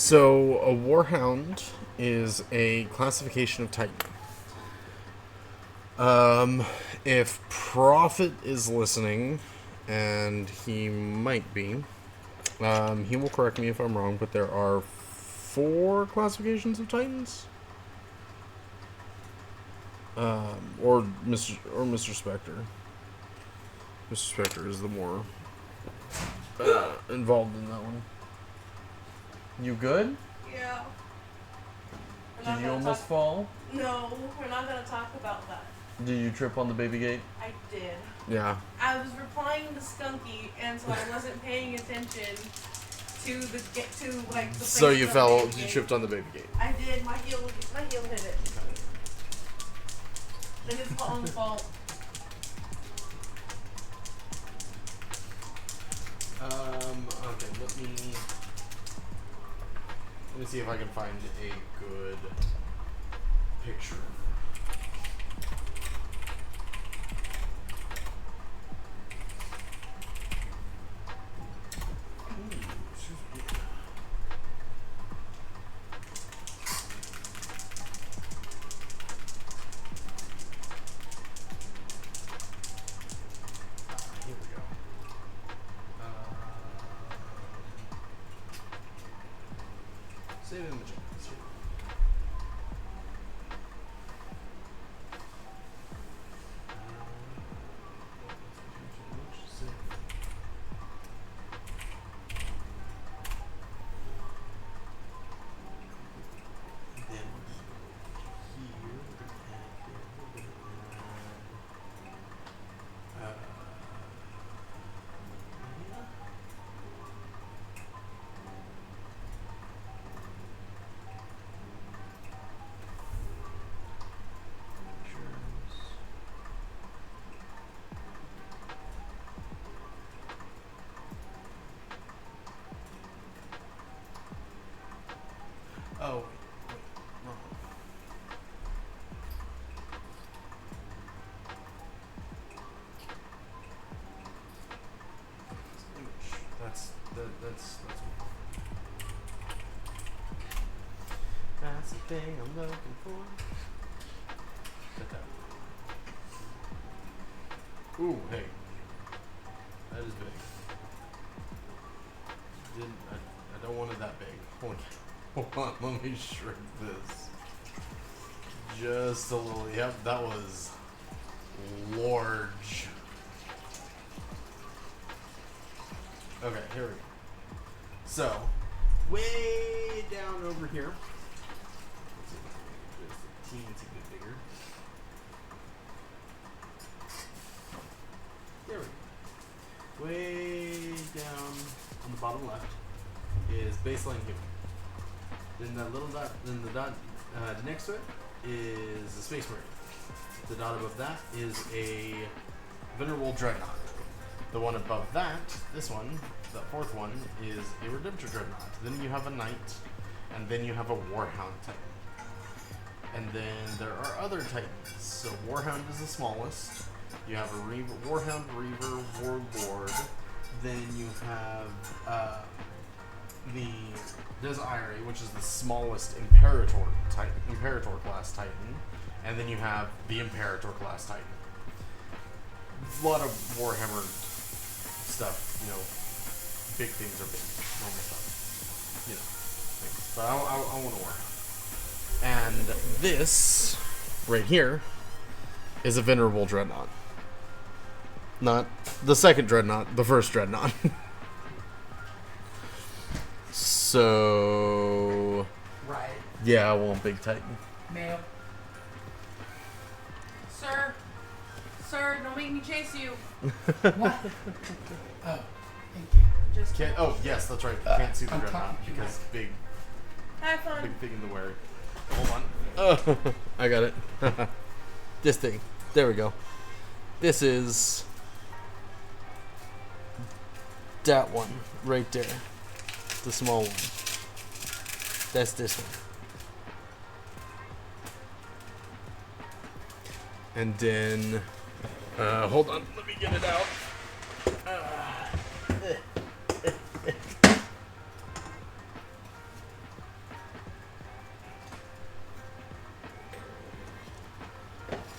So, a warhound is a classification of Titan. If Prophet is listening, and he might be, he will correct me if I'm wrong, but there are 4 classifications of Titans? Or Mr. Spectre. Mr. Spectre is the more involved in that one. You good? Yeah. Did you almost fall? No, we're not gonna talk about that. Did you trip on the baby gate? I did. Yeah. I was replying to Skunky, and so I wasn't paying attention to the So you place fell. of the baby You gate. tripped on the baby gate. I did. My heel hit it. And it's my own fault. Okay. Let me see if I can find a good picture. Here we go. Save image. Oh, wait, wrong. That's the thing I'm looking for. Get that. Ooh, hey, that is big. I don't want it that big. Hold on, let me shrink this. Just a little. Yep, that was large. Okay, here we go. So, way down over here. Let's see if I can make this a teensy bit bigger. There we go. Way down on the bottom left is baseline human. Then that little dot, then the dot next to it is a Space Marine. The dot above that is a Venerable Dreadnought. The one above that, this one, that 4th one, is a Redemptor Dreadnought. Then you have a Knight, and then you have a Warhound Titan. And then there are other Titans. So Warhound is the smallest. You have a Warhound, Reaver, Warlord. Then you have the Desire, which is the smallest Imperator class Titan, and then you have the Imperator class Titan. A lot of Warhammer stuff, big things are big, normal stuff, things. But I want a Warhammer. And this right here is a Venerable Dreadnought. Not the second Dreadnought, the first Dreadnought. So, Right. yeah, I want Big Titan. Male. Sir, don't make me chase you. What? Oh, thank you. Just Yes, that's right. You can't see the I'm Dreadnought talking to because big have fun. thing in the wear. Hold on. I got it. This thing. There we go. This is that one right there. The small one. That's this one. And then, hold on, let me get it out.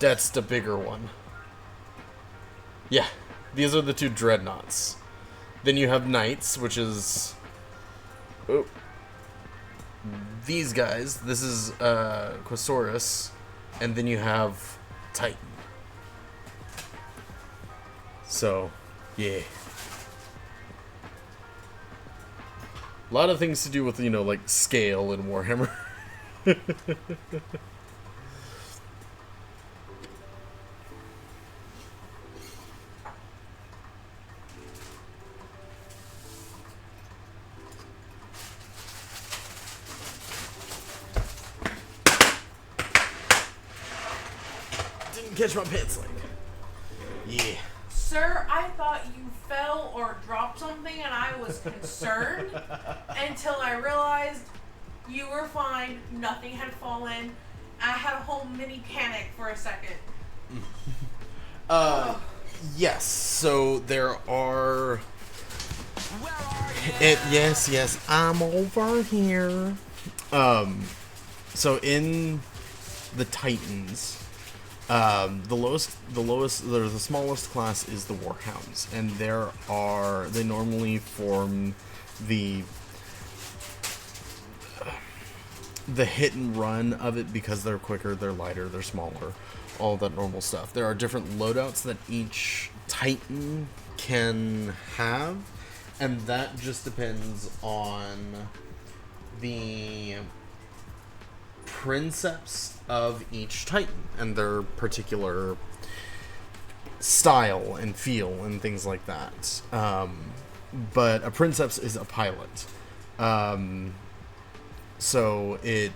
That's the bigger one. Yeah, these are the two dreadnoughts. Then you have knights, which is... Oh. These guys. This is Quasaurus. And then you have Titan. So, yeah. A lot of things to do with, you know, like, scale in Warhammer. Didn't catch my pants leg. Yeah. Sir, I thought you fell or dropped something and I was concerned until I realized you were fine, nothing had fallen. I had a whole mini panic for a second. Yes, so there are... Yes, I'm over here. So in the Titans, the smallest class is the Warhounds, and they normally form the hit and run of it because they're quicker, they're lighter, they're smaller, all that normal stuff. There are different loadouts that each Titan can have, and that just depends on the princeps of each Titan and their particular style and feel and things like that. But a princeps is a pilot. So it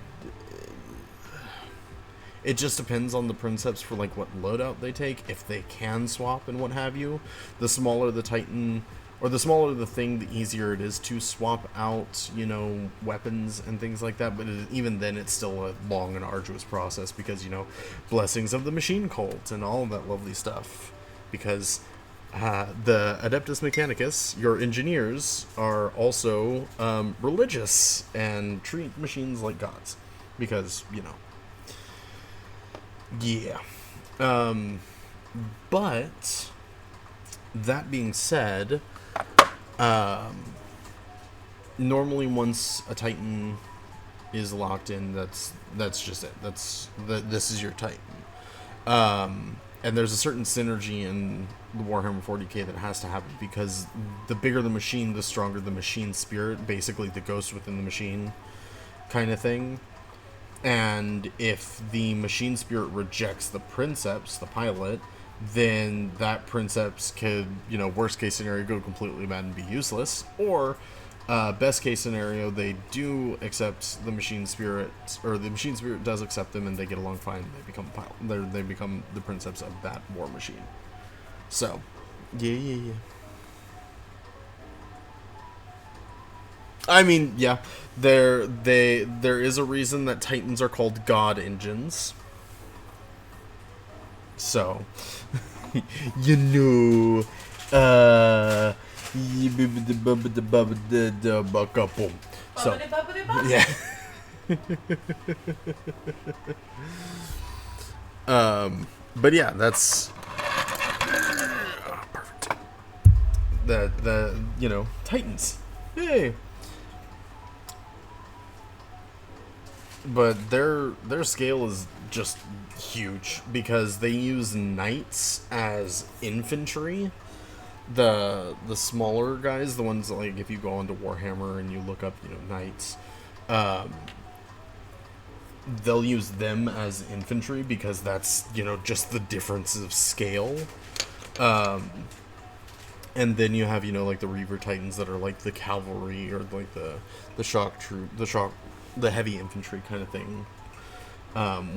just depends on the princeps for like what loadout they take, if they can swap and what have you. The smaller the Titan, or the smaller the thing, the easier it is to swap out, you know, weapons and things like that. But even then, it's still a long and arduous process because, you know, blessings of the machine cult and all of that lovely stuff. Because the Adeptus Mechanicus, your engineers, are also religious and treat machines like gods. Because, you know. Yeah. But that being said, normally once a Titan is locked in, that's just it. This is your Titan. And there's a certain synergy in the Warhammer 40k that has to happen, because the bigger the machine, the stronger the machine spirit, basically the ghost within the machine kind of thing. And if the machine spirit rejects the princeps, the pilot, then that princeps could, you know, worst case scenario, go completely mad and be useless, or best case scenario, they do accept the machine spirit, or the machine spirit does accept them and they get along fine, and they become a pilot. They become the princeps of that war machine. So, yeah. I mean, yeah, there is a reason that Titans are called God engines. So, you know, so, yeah. But yeah, that's perfect. The you know, Titans. Yay. But their scale is just huge because they use knights as infantry. The smaller guys, the ones that, like, if you go onto Warhammer and you look up, you know, knights, they'll use them as infantry because that's, you know, just the difference of scale. And then you have, you know, like the Reaver Titans that are like the cavalry, or like the shock troop, the heavy infantry kind of thing,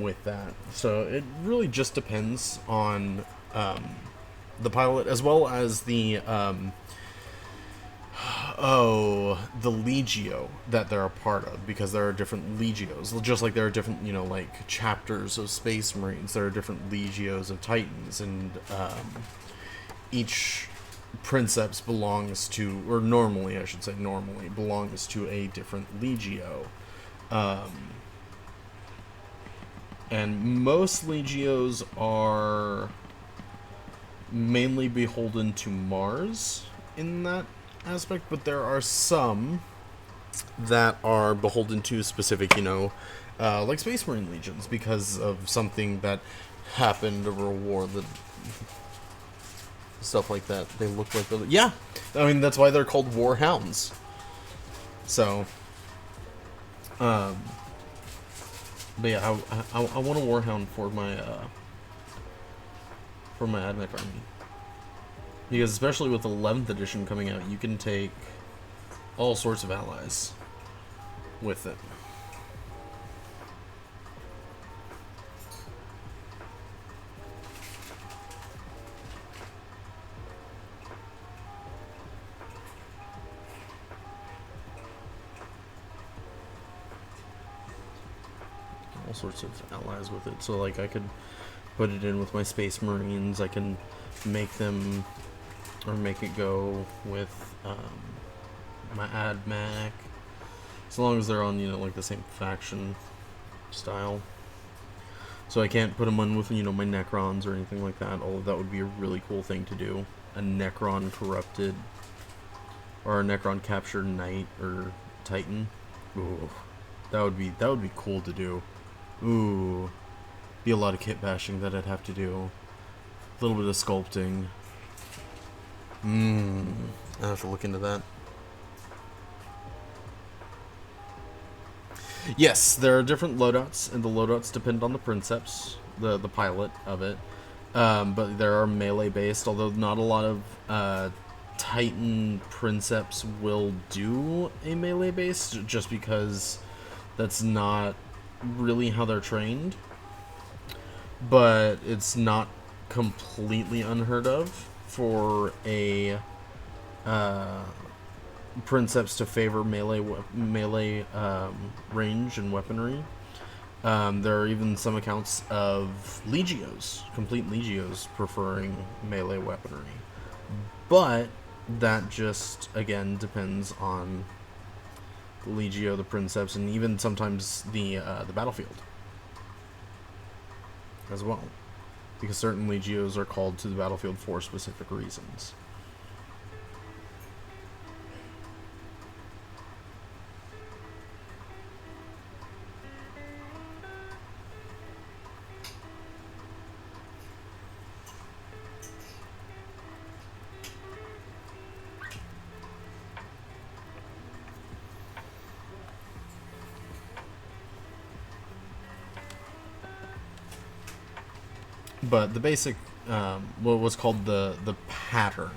with that. So it really just depends on the pilot, as well as the Legio that they're a part of, because there are different Legios, just like there are different, you know, like chapters of Space Marines. There are different Legios of Titans, and each princeps belongs to, or normally belongs to a different Legio. And most Legios are mainly beholden to Mars in that aspect, but there are some that are beholden to specific, like Space Marine Legions, because of something that happened over a war, that stuff like that. They look like yeah. I mean, that's why they're called War Hounds. So, but yeah, I want a Warhound for my Admech army, because especially with 11th edition coming out, you can take all sorts of allies with it. All sorts of allies with it. So like I could put it in with my Space Marines. I can make them, or make it go with my AdMac, as long as they're on like the same faction style. So I can't put them on with my Necrons or anything like that. Although that would be a really cool thing to do. A Necron corrupted, or a Necron captured Knight or Titan. Ooh, that would be cool to do. Ooh, be a lot of kit bashing that I'd have to do. A little bit of sculpting. I have to look into that. Yes, there are different loadouts, and the loadouts depend on the princeps, the pilot of it. But there are melee based, although not a lot of Titan princeps will do a melee based, just because that's not really how they're trained. But it's not completely unheard of for a princeps to favor melee range and weaponry. There are even some accounts of Legios, complete Legios, preferring melee weaponry. But that just, again, depends on the Legio, the princeps, and even sometimes the battlefield as well, because certain Legios are called to the battlefield for specific reasons. But the basic, what's called the pattern,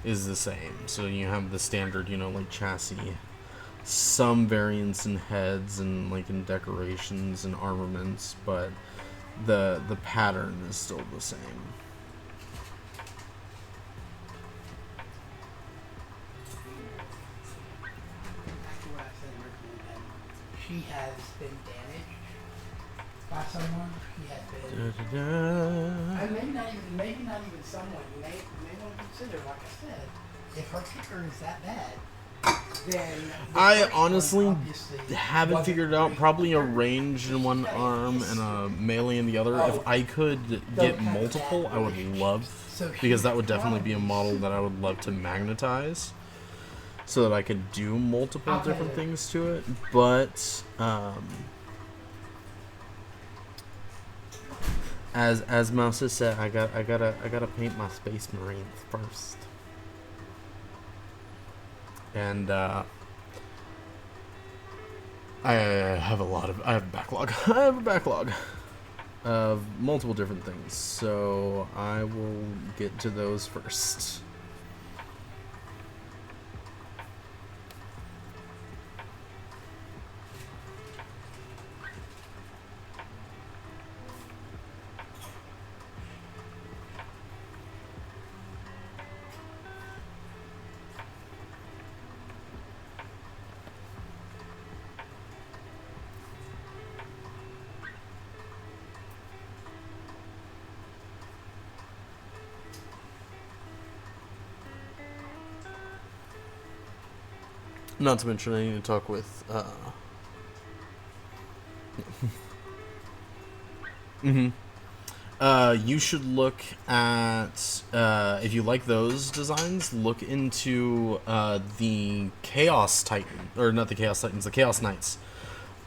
is the same. So you have the standard, like chassis, some variants in heads and like in decorations and armaments, but the pattern is still the same. After what I said originally, that she has been damaged by someone. She has been. And maybe not even someone. You may want to consider, like I said, if her kicker is that bad, then I honestly haven't figured out. Probably a range in one arm and a melee in the other. If I could get multiple, I would love, because that would definitely be a model that I would love to magnetize, so that I could do multiple different things to it. But as Mouse has said, I gotta paint my Space Marines first. And I have a backlog. I have a backlog of multiple different things, so I will get to those first. Not to mention, I need to talk with You should look at, if you like those designs, look into the Chaos Titan, or not the Chaos Titans, the Chaos Knights.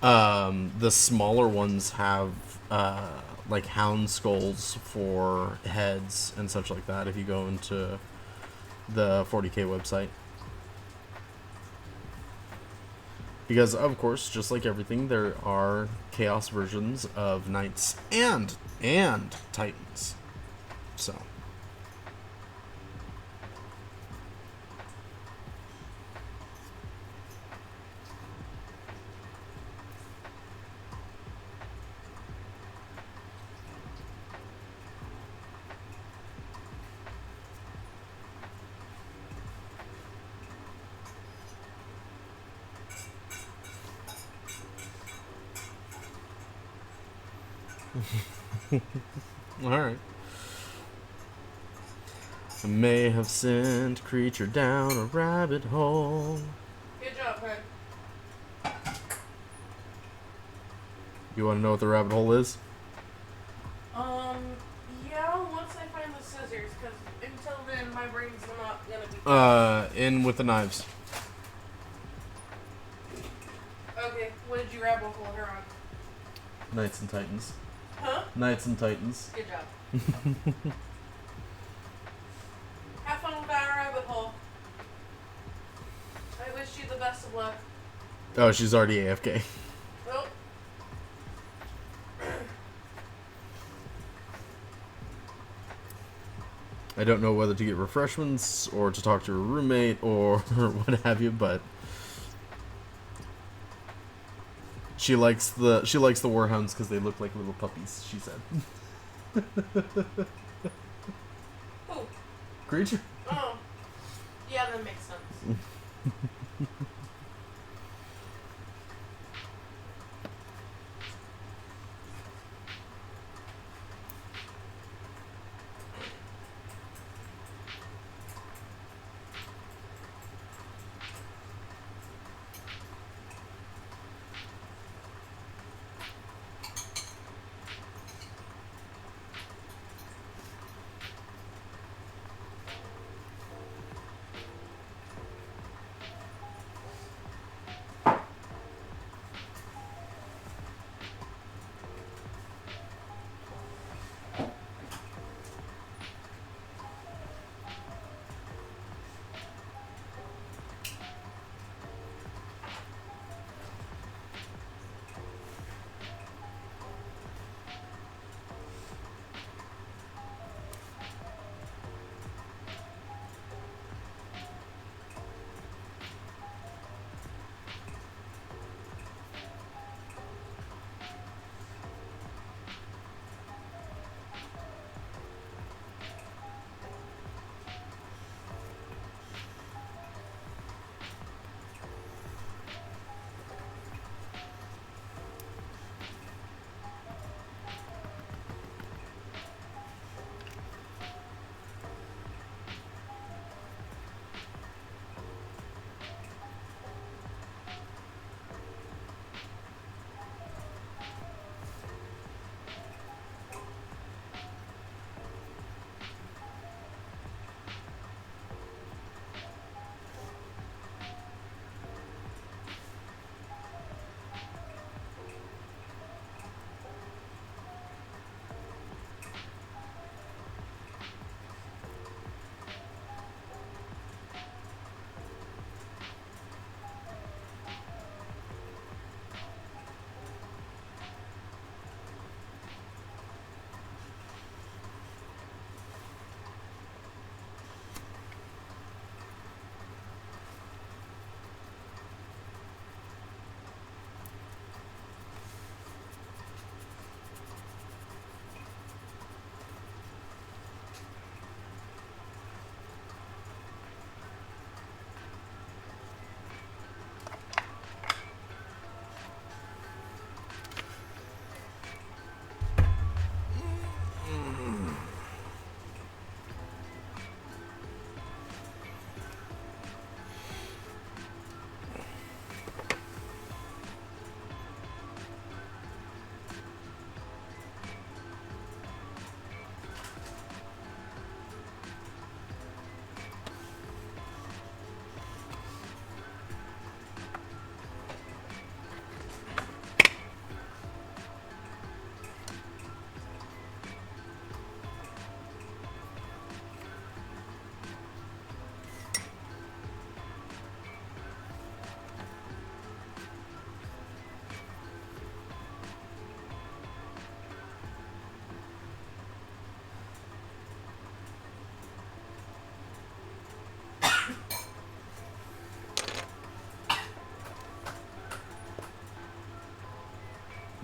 The smaller ones have like hound skulls for heads and such like that. If you go into the 40K website, because of course, just like everything, there are chaos versions of knights and titans. So. Alright. I may have sent creature down a rabbit hole. Good job, Fred. You want to know what the rabbit hole is? Yeah, once I find the scissors, because until then, my brain's not gonna be... In with the knives. Okay, what did you rabbit hole her on? Knights and Titans. Huh? Knights and Titans. Good job. Have fun with that rabbit hole. I wish you the best of luck. Oh, she's already AFK. Well... I don't know whether to get refreshments or to talk to her roommate or what have you, but she likes the warhounds because they look like little puppies. She said. Who? Creature. Oh. Yeah, that makes sense.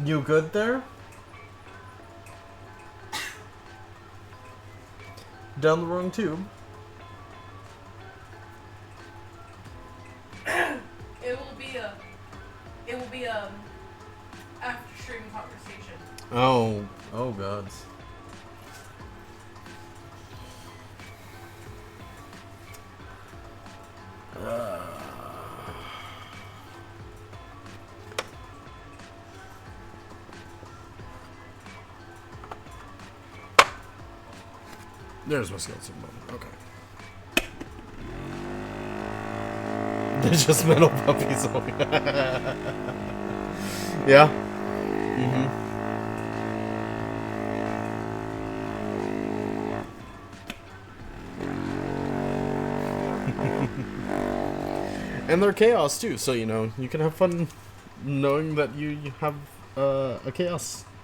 You good there? Down the wrong tube. It will be a after stream conversation. Oh, oh gods. There's my skeleton bone. Okay. There's just metal puppies. Yeah. And they're chaos too, so you know you can have fun knowing that you have a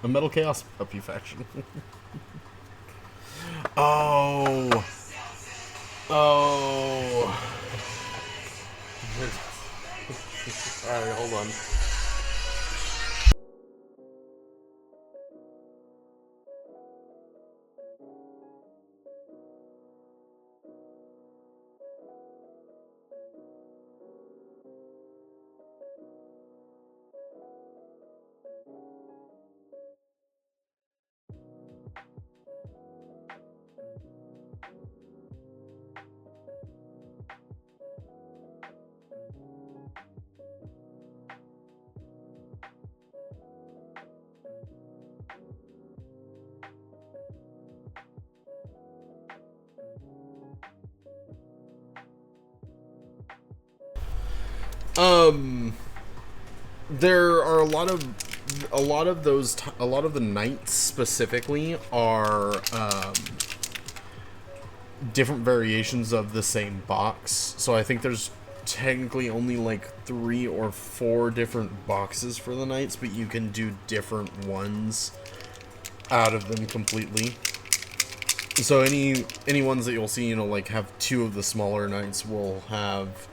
metal chaos puppy faction. Oh. Alright, hold on. There are a lot of the knights specifically are different variations of the same box. So I think there's technically only like 3 or 4 different boxes for the knights, but you can do different ones out of them completely. So any ones that you'll see, you know, like have 2 of the smaller knights will have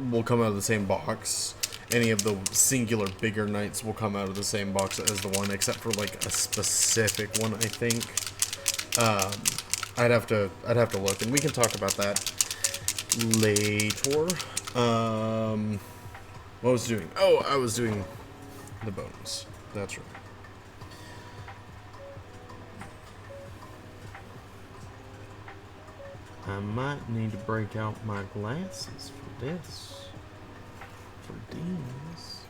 will come out of the same box. Any of the singular bigger knights will come out of the same box as the one, except for like a specific one, I think. I'd have to look, and we can talk about that later. What was I doing? Oh, I was doing the bones. That's right. I might need to break out my glasses for this. For these.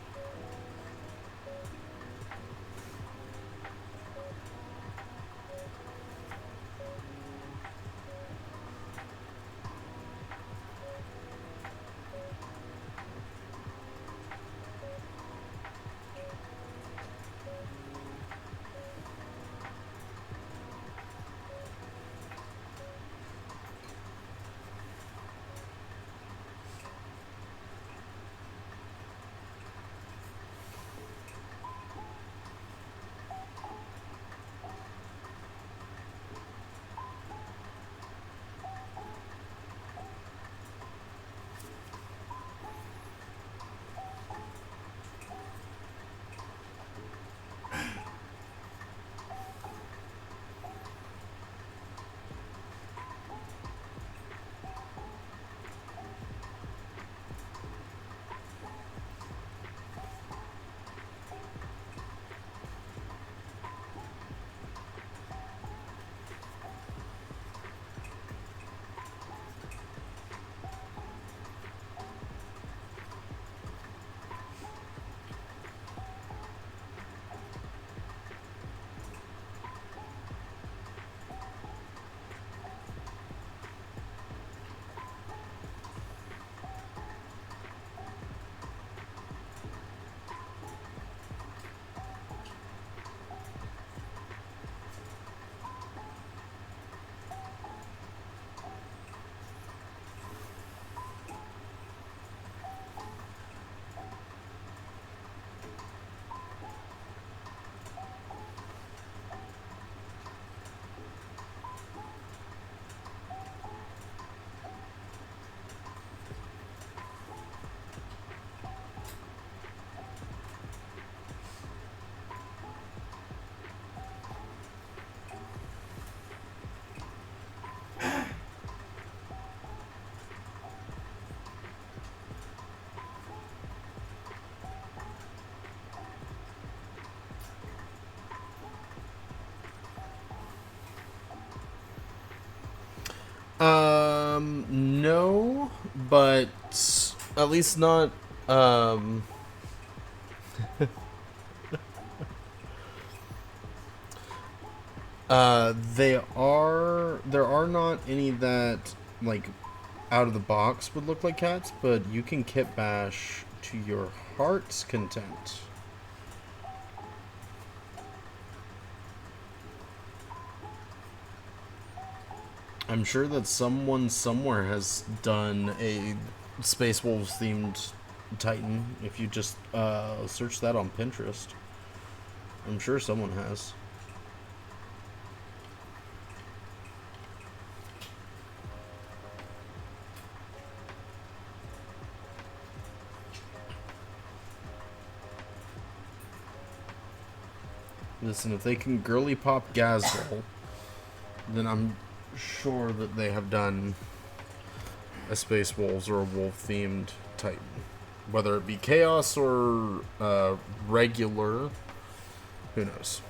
No, but at least not, there are not any that, like, out of the box would look like cats, but you can kit bash to your heart's content. I'm sure that someone somewhere has done a Space Wolves themed Titan. If you just search that on Pinterest, I'm sure someone has. Listen, if they can girly pop Gazelle, then I'm sure that they have done a Space Wolves or a wolf themed Titan. Whether it be Chaos or regular, who knows?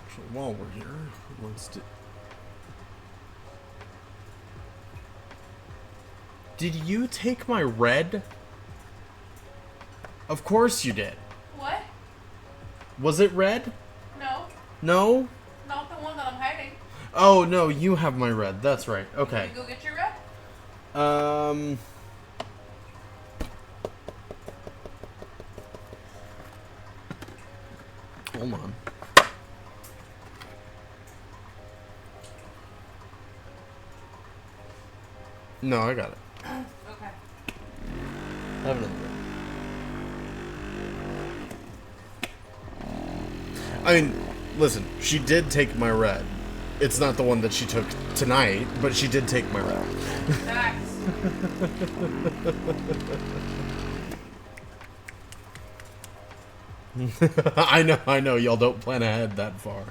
So while we're here, let's do... Did you take my red? Of course you did. What? Was it red? No. No? Not the one that I'm hiding. Oh, no, you have my red. That's right. Okay. Can you go get your red? Hold on. No, I got it. Okay. I have another red. I mean, listen, she did take my red. It's not the one that she took tonight, but she did take my red. Facts. I know, y'all don't plan ahead that far.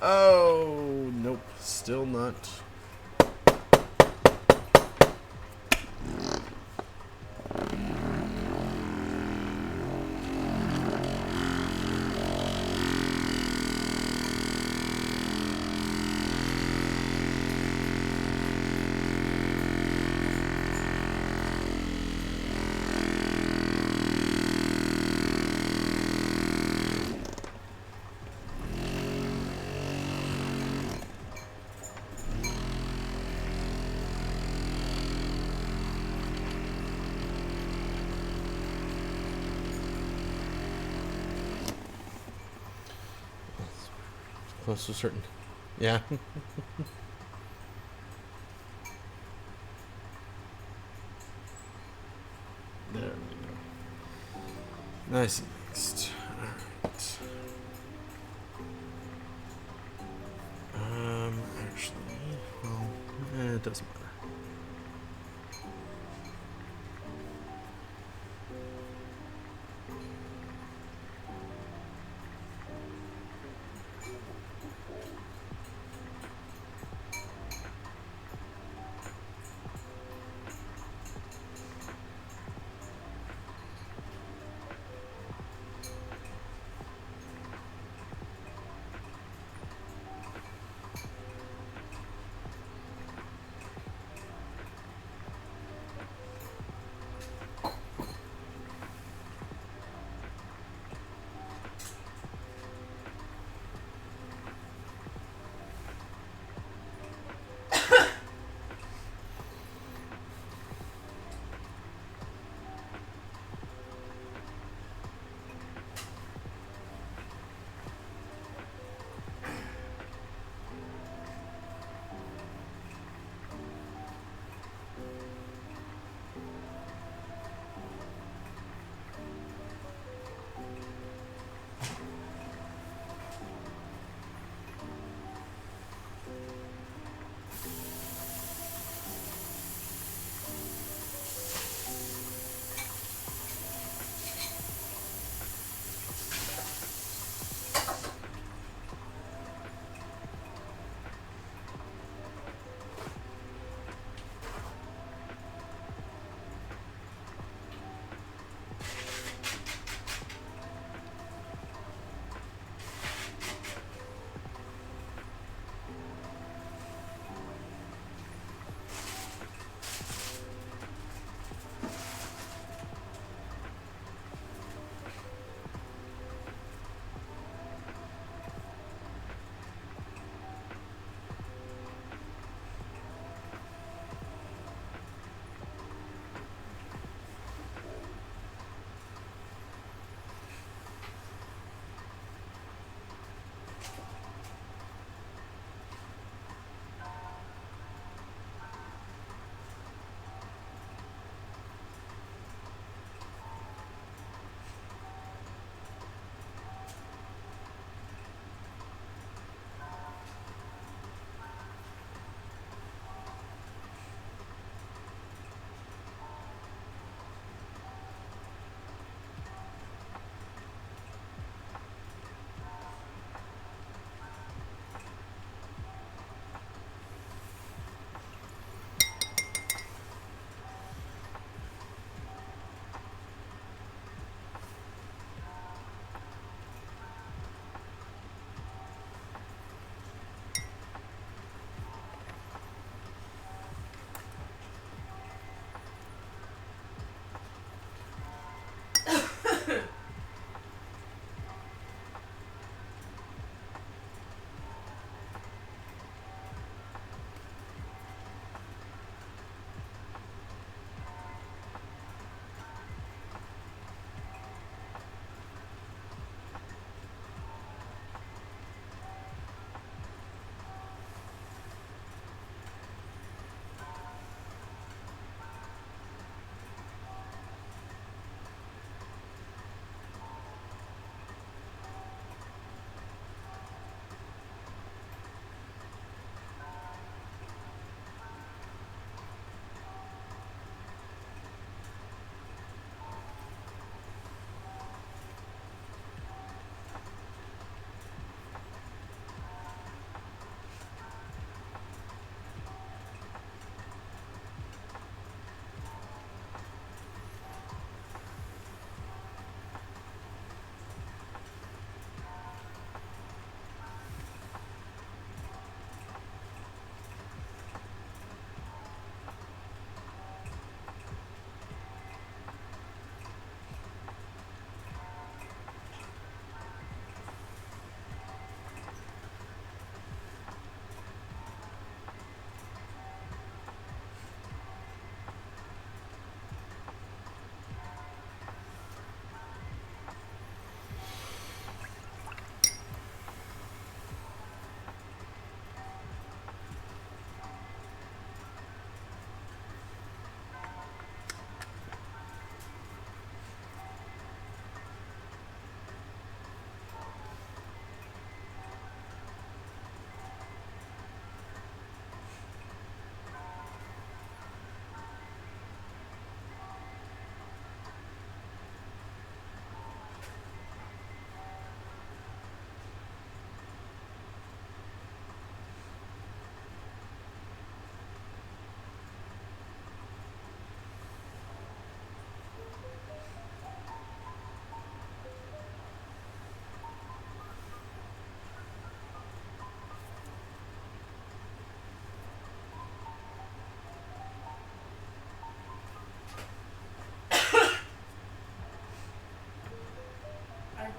Oh, nope, still not. Close to certain. Yeah. There we go. Nice and mixed. Alright. Actually, well, it doesn't matter.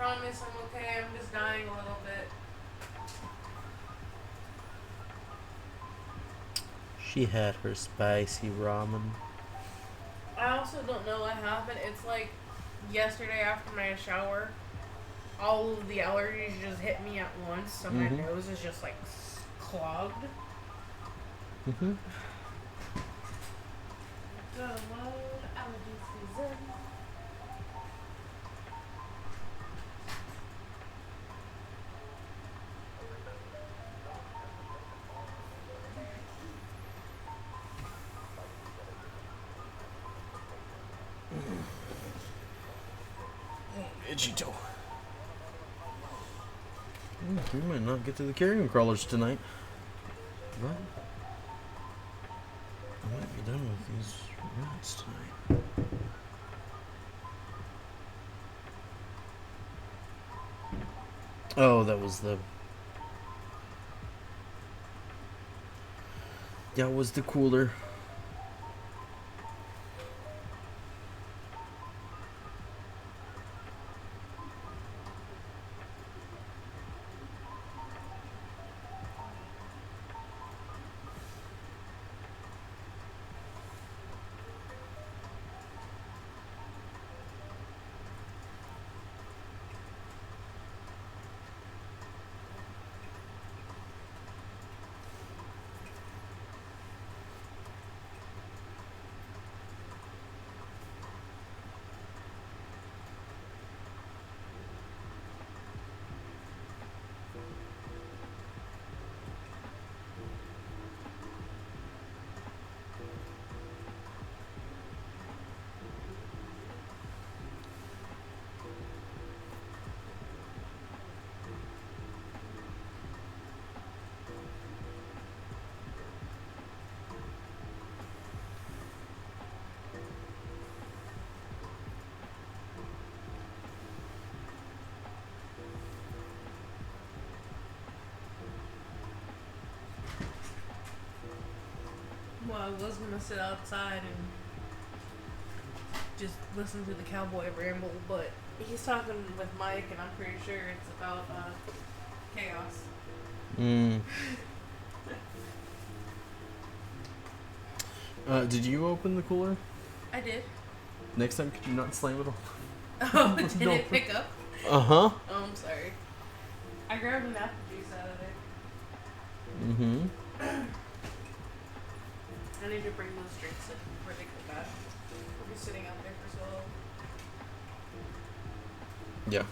promise I'm okay. I'm just dying a little bit. She had her spicy ramen. I also don't know what happened. It's like yesterday after my shower, all of the allergies just hit me at once, so my nose is just like clogged. Mm-hmm. Download allergy season. Itchy toe. We might not get to the carrion crawlers tonight. But I might be done with these rats tonight. Oh, that was the... That was the cooler. Well, I was gonna sit outside and just listen to the cowboy ramble, but he's talking with Mike, and I'm pretty sure it's about chaos. Did you open the cooler? I did. Next time, could you not slam it off? Oh, did No. it pick up? Uh-huh. Oh, I'm sorry. I grabbed an apple juice out of there. Mm-hmm. I need to bring those drinks in before they go bad. We'll be sitting out there for so long. Yeah.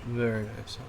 Very nice, huh?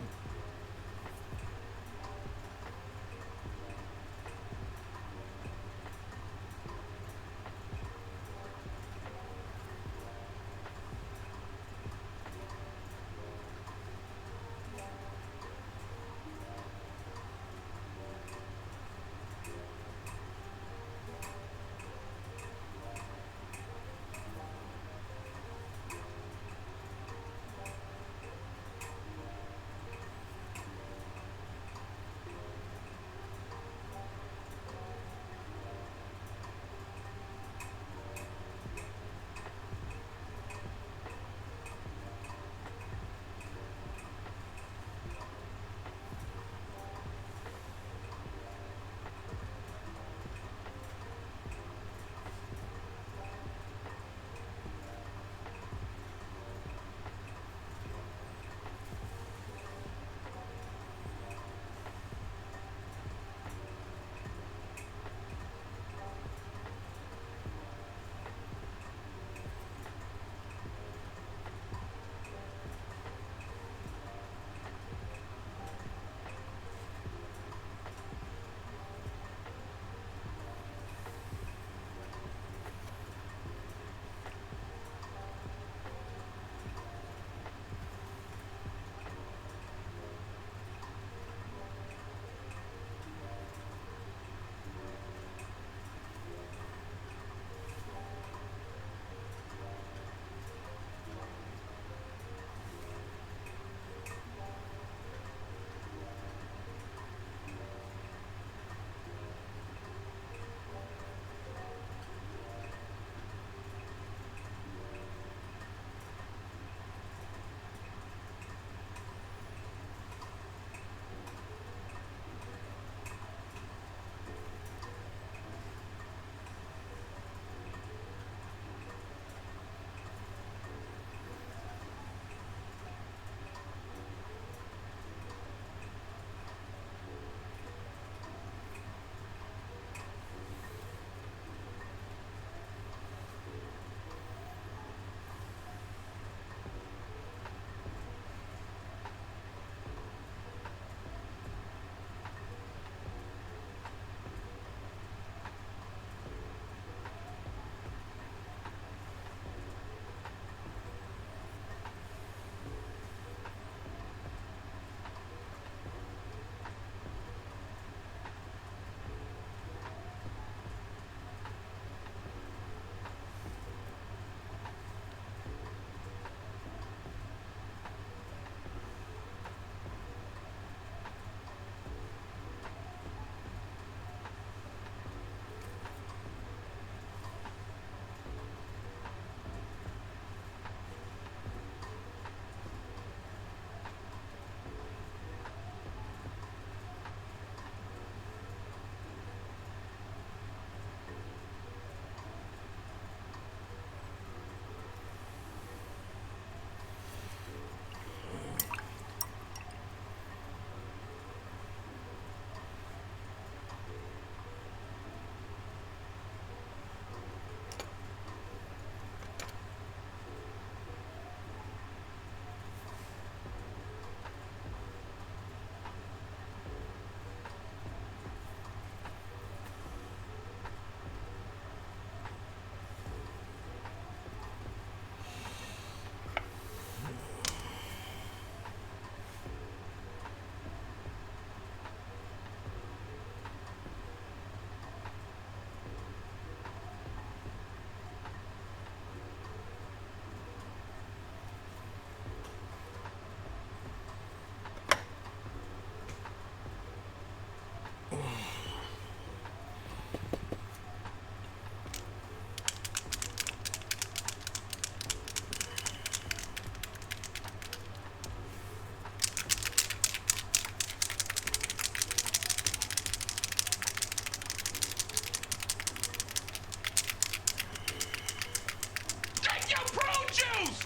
Juice!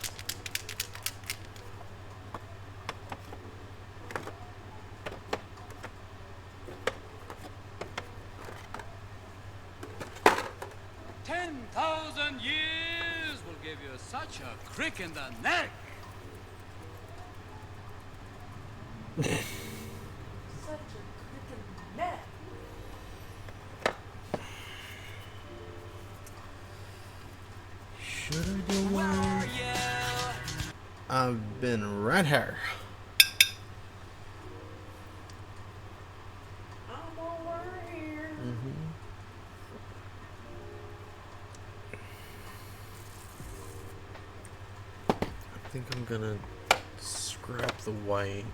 10,000 years will give you such a crick in the neck. Such a freaking net. Should I do one? I've been right here. I'm over here. I think I'm gonna scrap the white.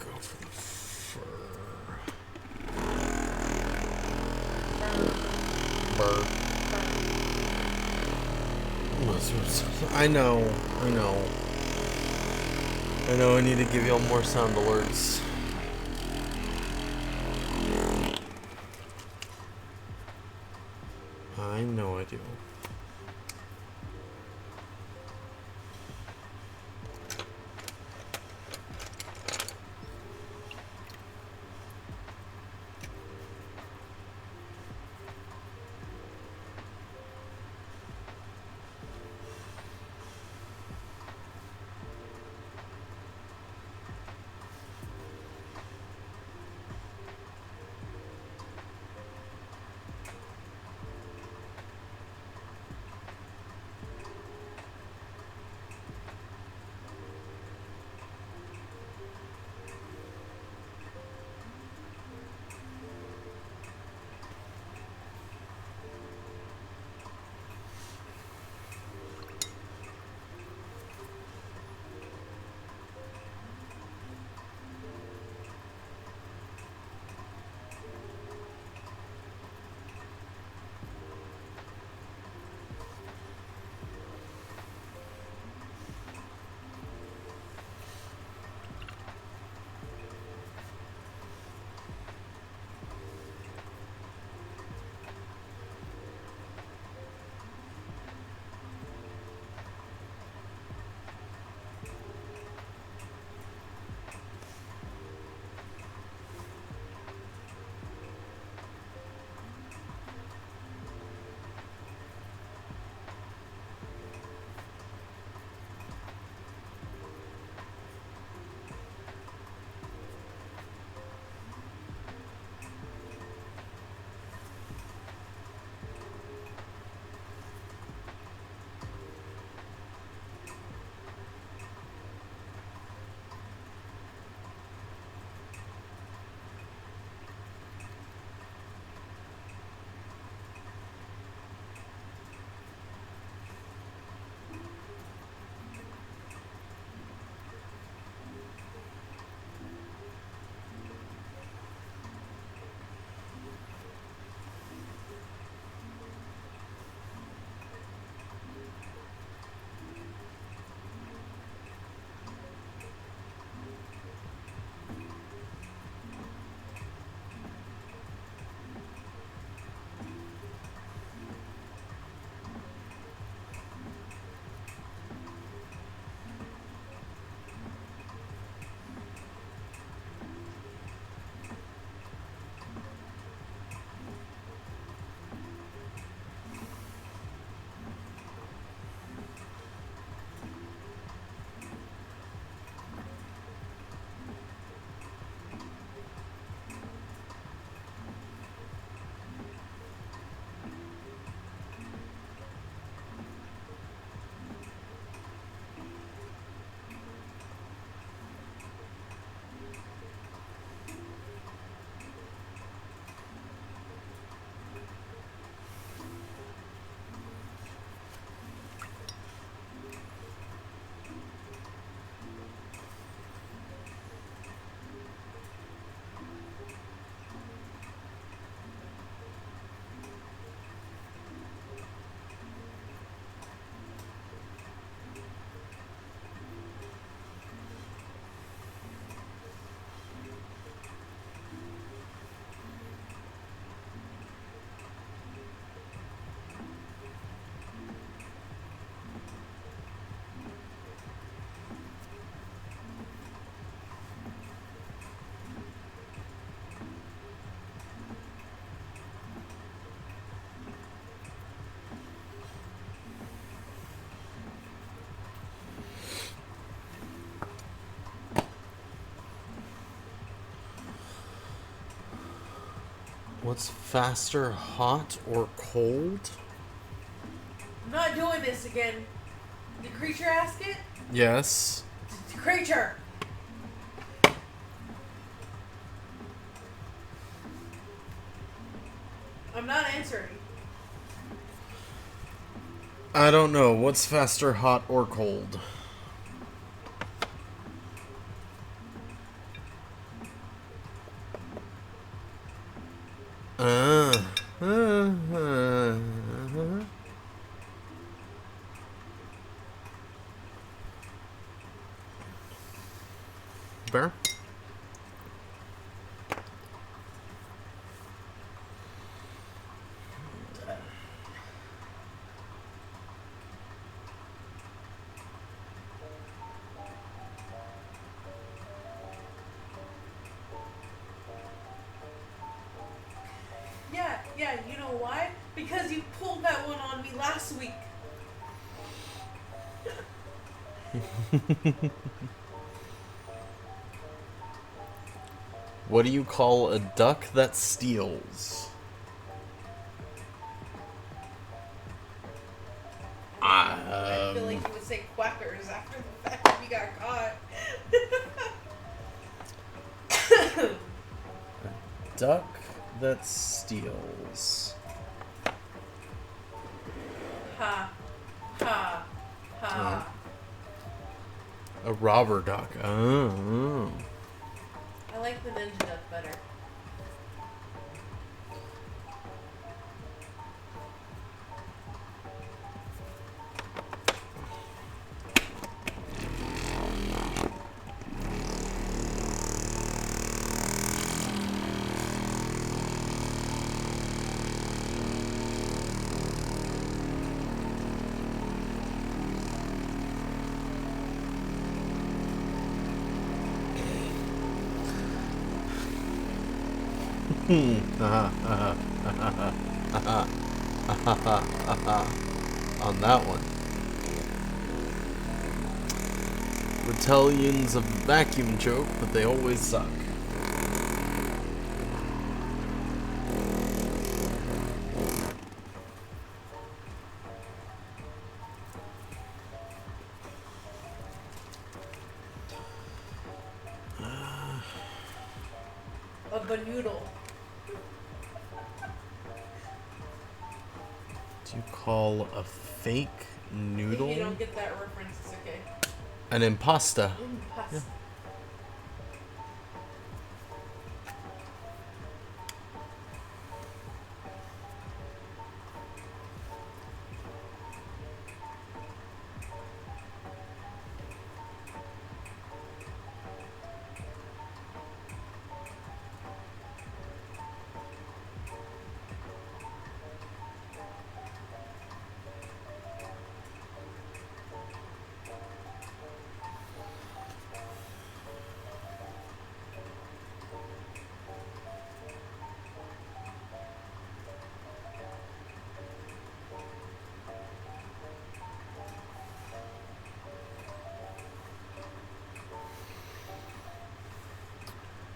Go for the fur. Burr. I know. I need to give y'all more sound alerts. I know I do. What's faster, hot or cold? I'm not doing this again. Did Creature ask it? Yes. Creature! I'm not answering. I don't know. What's faster, hot or cold? Uh, uh, uh, Bear? Yeah, you know why? Because you pulled that one on me last week. What do you call a duck that steals? I feel like you would say quackers after the fact that you got caught. Duck that steals. Ha. Ha. Ha. A robber duck. Oh. I like the ninja duck better. On that one. Battalions of vacuum joke, but they always suck. A banoodle. Do you call a fake noodle If you don't get that reference, it's okay. an impasta? Pasta.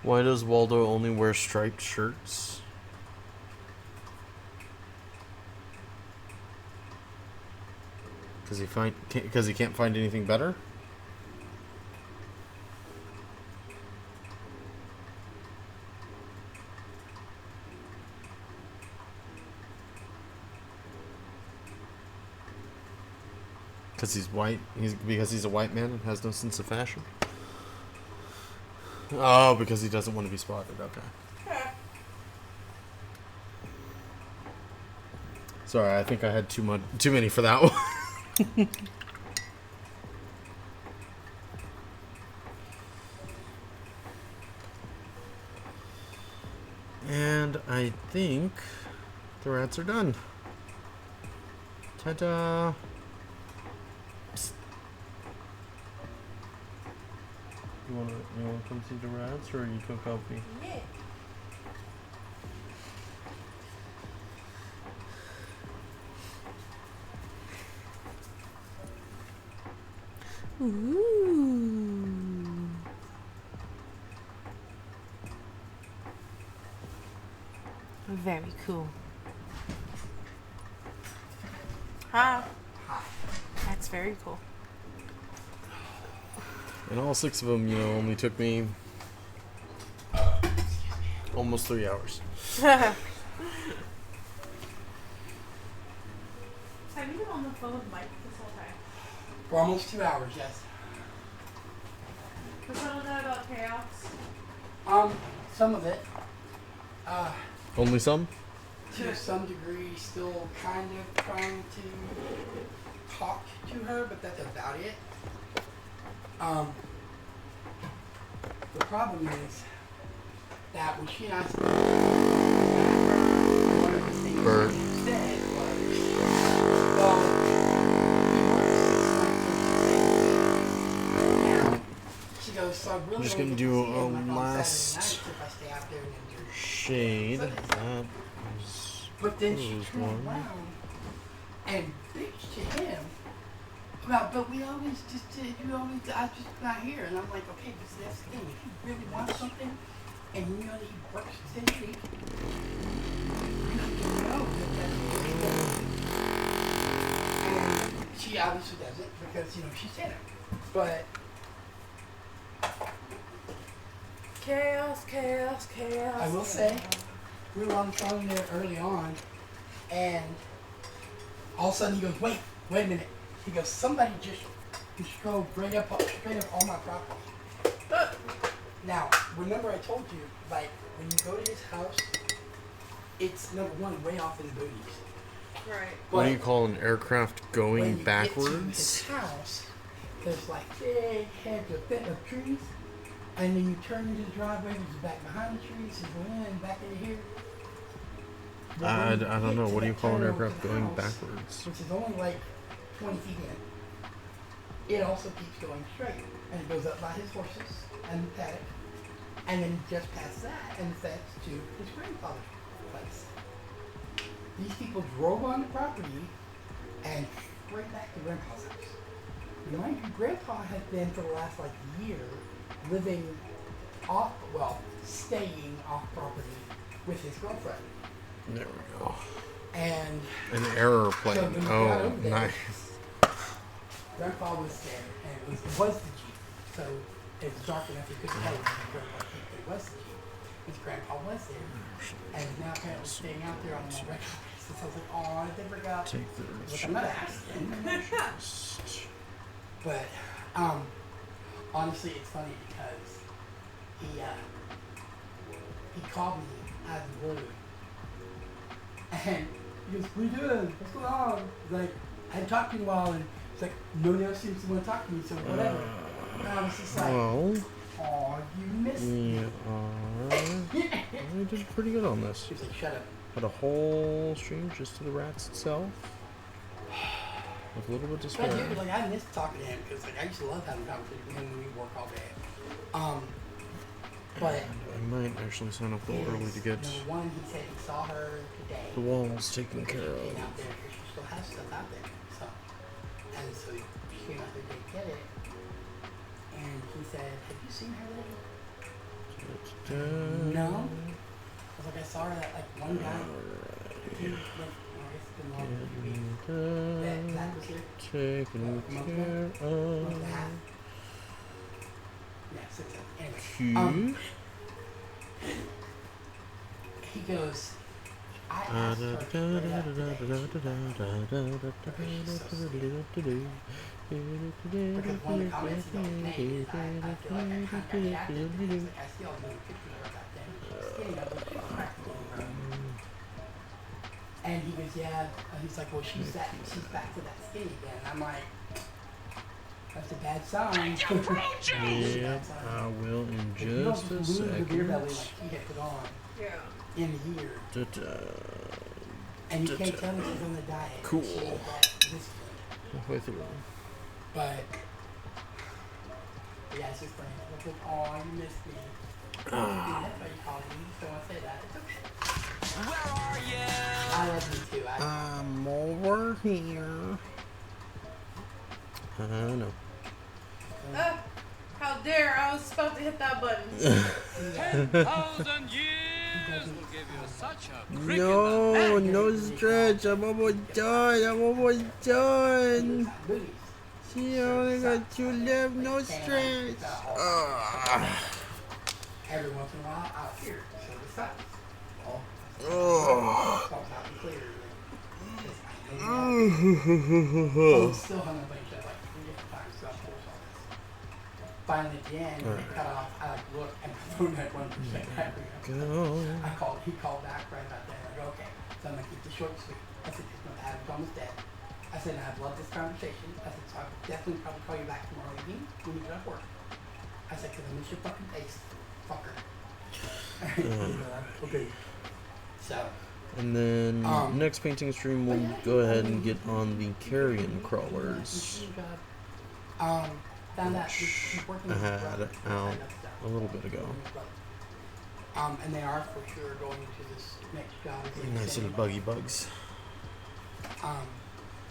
Why does Waldo only wear striped shirts? Because he can't find anything better? Because he's white? Because he's a white man and has no sense of fashion? Oh, because he doesn't want to be spotted. Okay. Yeah. Sorry, I think I had too many for that one. And I think the rats are done. Ta-da! Psst. You wanna come see the rats, or are you too comfy? Yeah. Ooh. Very cool. Hi. Hi. That's very cool. And all 6 of them, only took me almost 3 hours. Have you been on the phone with Mike this whole time? For almost 2 hours, yes. Was some of that about chaos? Some of it. Only some? To some degree, still kind of trying to talk to her, but that's about it. The problem is that when she and I spoke, one of the things Bird. she said was, well, he works 6 months, she goes, so I really Just only gonna get to do see a him, like, on last Saturday nights if I stay out there and then do shade. Sundays. That is But then she closed turned one. around and bitched to him about, but we always just did, I just not here. And I'm like, okay, but that's the thing. If you really want something and you know that he works 10 feet, you have to know that that's what he does. And she obviously doesn't because, she's Tanner. But Chaos, chaos, chaos. I will say, we were on the phone there early on, and all of a sudden he goes, wait a minute. He goes, somebody just drove straight up all my property. Now, remember I told you, like, when you go to his house, it's number one, way off in the booties. Right. What do you But call an aircraft going when you get to his backwards? house, there's like big heads of trees, and then you turn into the driveway, there's back behind the trees, and go in and back into here. But I when don't get know. to What do you that call an turn over aircraft to the going house, backwards? which is only like 20 feet in, it also keeps going straight. And it goes up by his horses and the paddock. And then just past that and that's to his grandfather's place. These people drove on the property and straight back to Grandpa's house. Now, mind you, Grandpa has been for the last like year living off, staying off property with his girlfriend. There we go. And An airplane. So when we got Oh, over there, nice. Grandpa was there, and it was the Jeep. So it was dark enough he couldn't tell Grandpa it was the Jeep. His grandpa was there, and is now apparently staying out there on a regular basis. I was like, oh, I never got. Take the Like, I'm not asking. rest. But honestly, it's funny because he called me out of the blue, and he goes, "What are you doing? What's going on?" Like, I hadn't talked to you in a while, and it's like nobody else seems to want to talk to me, so whatever. And I was just like, Well, "Oh, you missed we me." are. We did pretty good on this. He was like, "Shut up." Had a whole stream just to the rats itself. With a little bit to But spare. dude, like, I miss talking to him because like I used to love having conversations with him when we work all day. But I might actually sign up a little early to get number one, he said he saw her today. the walls taken care She of. came out there because she still has stuff out there. So she came out there to get it. And he said, "Have you seen her lately?" No. I was like, I saw her that like one guy. He went, I guess it's been long for a week. That Zach was here. Taken care Month and a of. half. Yeah, 6 Anyway. Cute. He goes, I asked her straight up today, because one of the comments he always made is, I feel like I kind of got reacted to. He's like, I see all the little pictures of her back then. She's skinny, I was like, she's practically grown. And he goes, yeah. He's like, well, she's back to that skinny again. I'm like, that's a bad sign. Yeah, I will in If you don't just a lose the beer belly second. like he had put on Yeah. in a year, Da-da. and you can't tell me she's on the diet. Cool. She ain't that disciplined. Halfway through. But yeah, it's just funny. I was like, oh, you missed me. That's why you called me. You just don't want to say that. It's okay. Where are you? I love you too. I'm over here. I know. How dare! I was about to hit that button. 10,000 years No, no stretch. I'm almost done. I'm almost done. Booties. See, I only got 2 left. No stretch. Every once in a while, out here, so the size. Well, Oh. comes out and clear. I'm still hung up on each other like 3 different times throughout the whole office. Finally, at the end, when it cut off, I like look and my phone had 1% battery. He called back right about then. Like, okay, so I'm gonna keep this short and sweet. I said, Adam's almost dead. I said, I've loved this conversation. I said, so I will definitely probably call you back tomorrow evening when you get off work. I said, because I miss your fucking face, fucker. Okay. So. And then next painting stream, we'll go ahead and get on the carrion crawlers. Found out he's working I with his had brother. out a little bit ago. And they are for sure going to this next job. Nice little buggy bugs.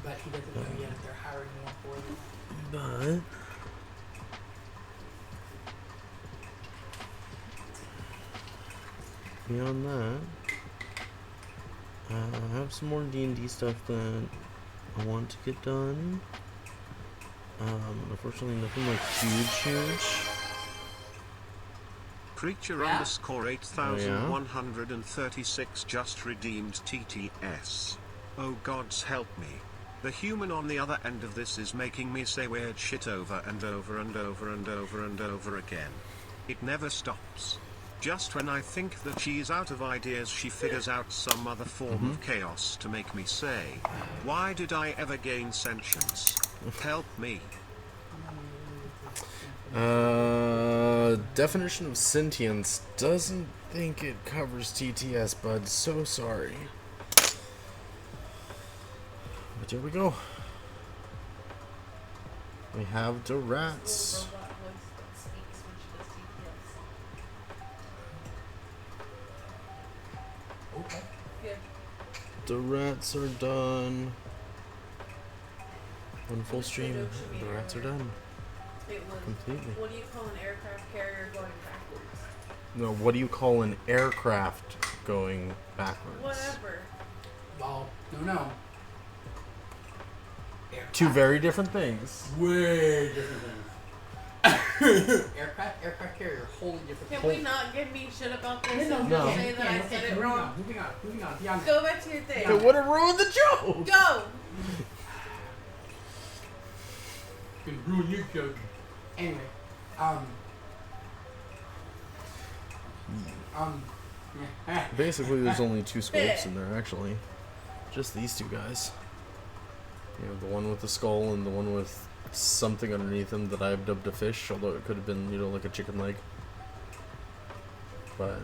But he doesn't know yet if they're hiring more for them. But beyond that, I have some more D&D stuff that I want to get done. Unfortunately, nothing like huge. Creature underscore 8136 just redeemed TTS. Oh gods help me. The human on the other end of this is making me say weird shit over and over and over and over and over again. It never stops. Just when I think that she's out of ideas, she figures out some other form of chaos to make me say, why did I ever gain sentience? Help me. Definition of sentience doesn't think it covers TTS, bud. So sorry. But here we go. We have the rats. Okay. The rats are done. One full stream, the rats are done. Completely. What do you call an aircraft carrier going backwards? No, what do you call an aircraft going backwards? Whatever. Well, no. Two very different things. Way different things. aircraft carrier, wholly different. Can we not get me shit about this and No. just say that I said it wrong? Moving on. Beyond Go back to your thing. It would have ruined the joke! Go! Can ruin your joke. Anyway, Basically, there's only 2 sculpts in there, actually. Just these 2 guys. You know, the one with the skull and the one with something underneath him that I've dubbed a fish, although it could have been, you know, like a chicken leg. But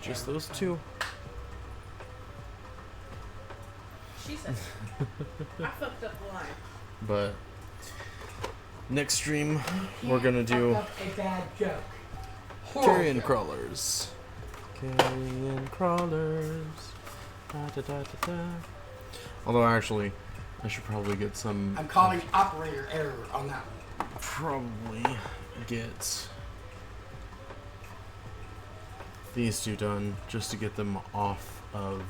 just those 2. She said I fucked up the line. But next stream, we're gonna do a bad joke. carrion crawlers. Carrion crawlers. Da, da, da, da, da. Although actually, I should probably get some. I'm calling operator error on that one. Probably get these 2 done just to get them off of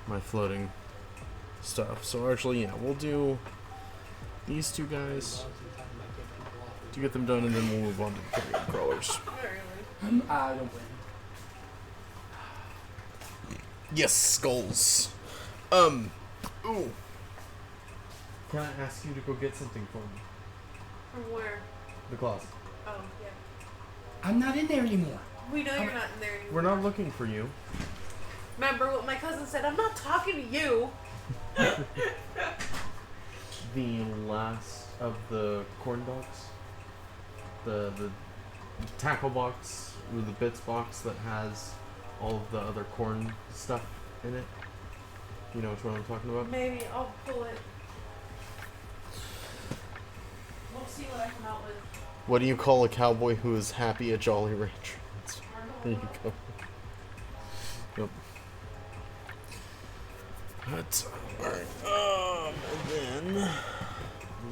my floating stuff. So actually, yeah, we'll do these 2 guys to get them done, and then we'll move on to the carrion crawlers. I don't blame Yes, skulls. Ooh. Can I ask you to go get something for me? From where? The closet. Oh, yeah. I'm not in there anymore. We know you're not in there anymore. We're not looking for you. Remember what my cousin said? I'm not talking to you. The last of the corn dogs. The tackle box, or the bits box that has all of the other corn stuff in it. You know which one I'm talking about? Maybe I'll pull it. We'll see what I come out with. What do you call a cowboy who is happy at Jolly Rancher? There you go. Yep. But, alright. And then,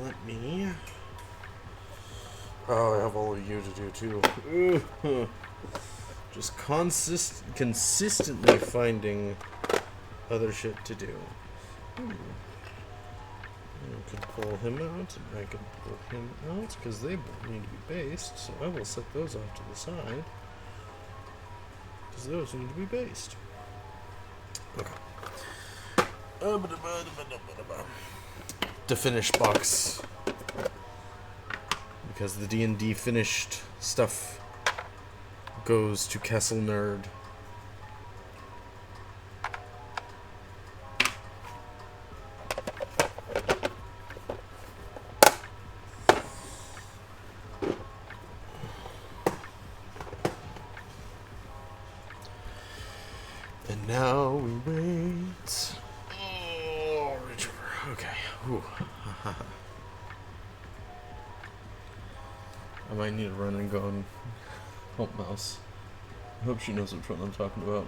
let me... Oh, I have all of you to do too. Just consistently finding other shit to do. I could pull him out, and I could pull him out, because they both need to be based, so I will set those off to the side. Because those need to be based. Okay. To finish box. Because the D&D finished stuff goes to Kessel Nerd. And now we wait. Oh, reach over. Okay. Whew. I might need to run and go and help Mouse. I hope she knows which one I'm talking about.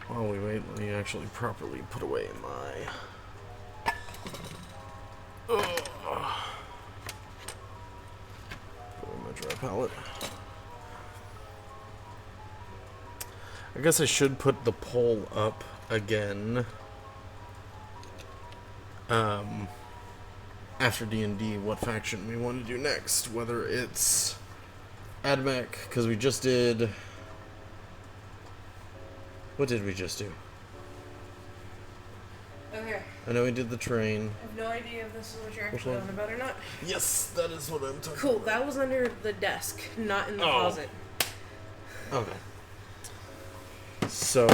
While we wait, let me actually properly put away my... Put away my dry palette. I guess I should put the poll up again. After D&D, what faction we want to do next. Whether it's AdMech, because we just did... What did we just do? Okay. I know we did the train. I have no idea if this is what you're actually one? on about or not. Yes, that is what I'm talking Cool, about. that was under the desk, not in the closet. Okay. So...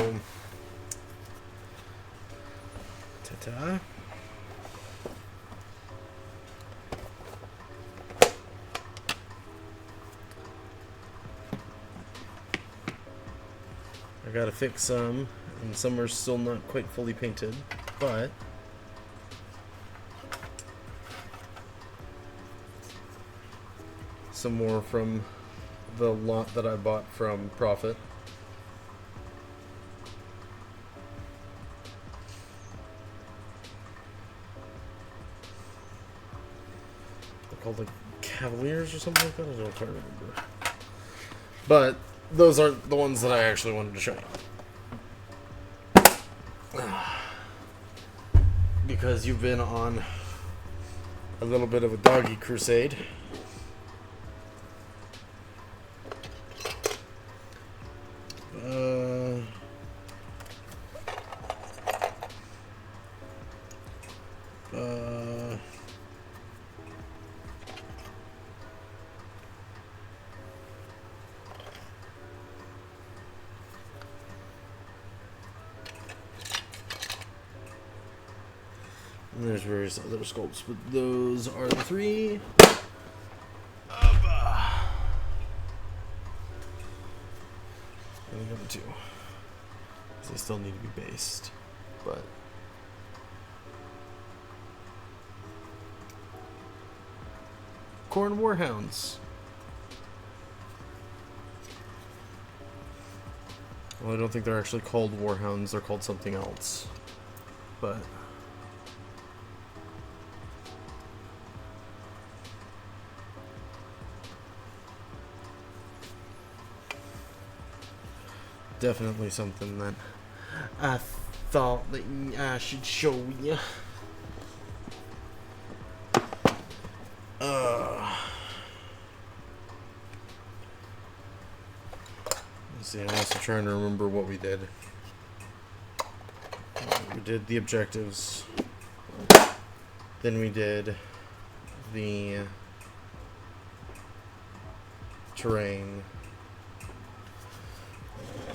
Ta-ta. I gotta fix some, and some are still not quite fully painted, but some more from the lot that I bought from Profit. They're called like Cavaliers or something like that. I don't quite remember. But those aren't the ones that I actually wanted to show you. Because you've been on a little bit of a doggy crusade. And there's various other sculpts, but those are the three. And the other two. Because they still need to be based. But Corn Warhounds. Well, I don't think they're actually called Warhounds, they're called something else. But definitely something that I thought that I should show you. Let's see, I'm also trying to remember what we did. We did the objectives. Then we did the terrain.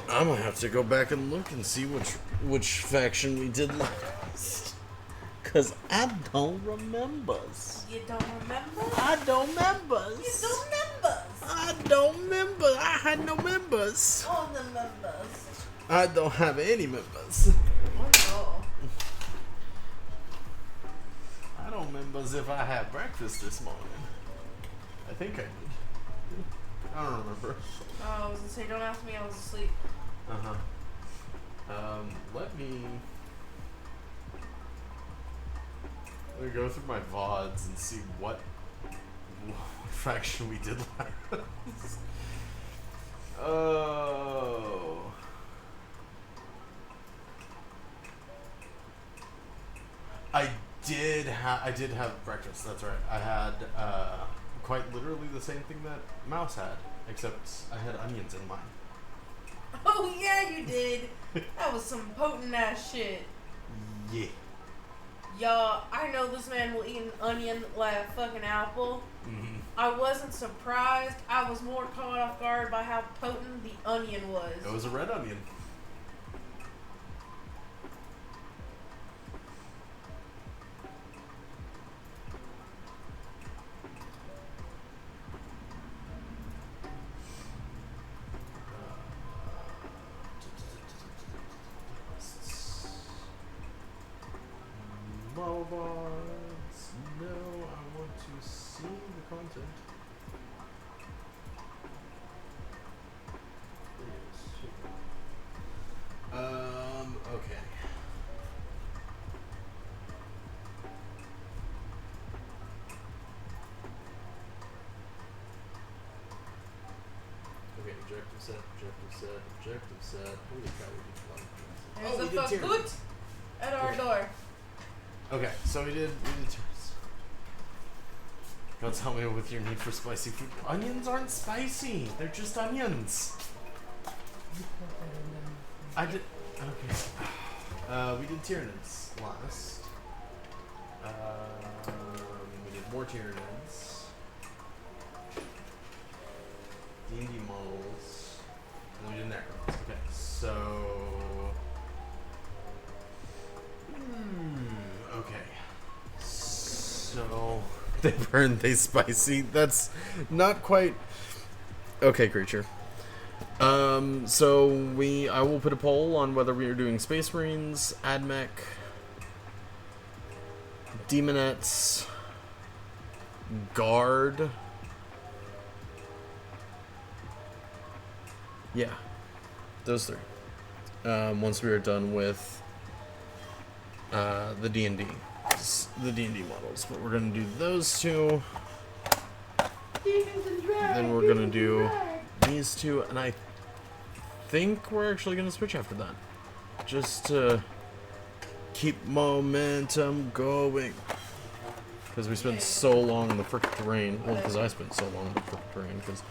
I'm gonna have to go back and look and see which faction we did last. Cause I don't remember. You don't remember? I don't remember. You don't remember? I don't remember. I had no members. All the members. I don't have any members. Oh I don't remember if I had breakfast this morning. I think I did. I don't remember. Oh, I was gonna say, don't ask me, I was asleep. Uh-huh. Let me go through my VODs and see what fraction we did last. Oh. I did have breakfast, that's right. I had quite literally the same thing that Mouse had, except I had onions in mine. Oh yeah, you did. That was some potent ass shit. Yeah. Y'all, I know this man will eat an onion like a fucking apple. Mm-hmm. I wasn't surprised. I was more caught off guard by how potent the onion was. It was a red onion. Mobots. No, I want to see the content. Okay. Okay, objective set, objective set, objective set. Holy cow, we did a lot of There's a things. fagut at our door. Okay, so we did turns. Don't tell me with your need for spicy food. Onions aren't spicy. They're just onions. I did. Okay. We did Tyranids last. We did more Tyranids. D&D models. And we did Necrons. Okay, so. Okay. So. They burn, they spicy. That's not quite. Okay, creature. So I will put a poll on whether we are doing Space Marines, AdMech, Demonettes, Guard. Yeah, those three. Once we are done with the D&D models, but we're gonna do those two. Then we're gonna do these two, and I think we're actually gonna switch after that, just to keep momentum going. Because we spent so long in the frickin' terrain. Well, because I spent so long in the frickin' terrain. Because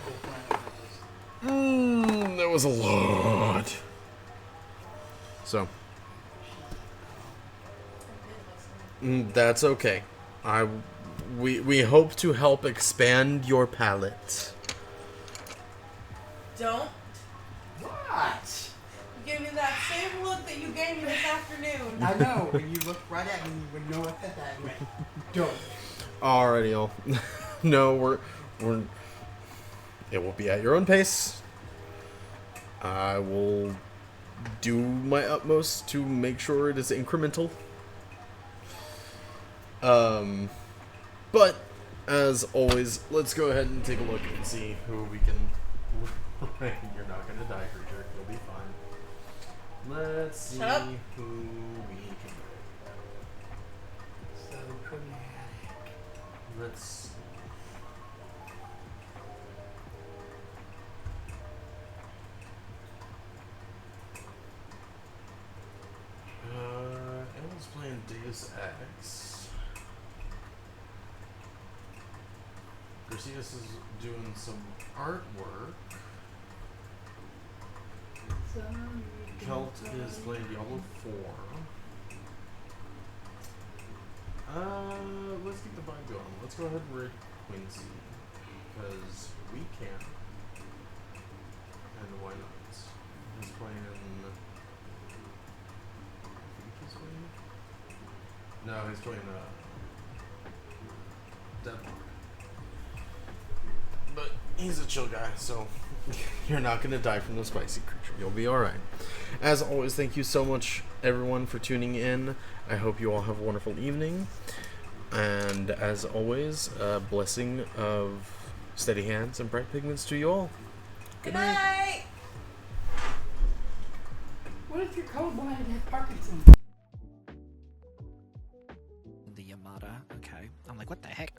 that was a lot. So that's okay. We hope to help expand your palate. Don't. What? You gave me that same look that you gave me this afternoon. I know, when you looked right at me, when Noah said that, I went, don't. Alrighty, y'all. No, we're. It will be at your own pace. I will do my utmost to make sure it is incremental. But as always, let's go ahead and take a look and see who we can. You're not gonna die, creature. You'll be fine. Let's see who we can. So dramatic. Let's. Ellen's playing Deus Ex. Garcias is doing some artwork. Kelt is playing Diablo 4. Let's keep the vibe going. Let's go ahead and raid Quincy. Because we can. And why not? He's playing. I think he's playing. No, he's playing Deadlock. But he's a chill guy, so you're not gonna die from the spicy creature. You'll be alright. As always, thank you so much, everyone, for tuning in. I hope you all have a wonderful evening. And as always, a blessing of Steady hands and bright pigments to you all. Good night. What if you're colorblind and have Parkinson's? The Yamada, okay. I'm like, what the heck?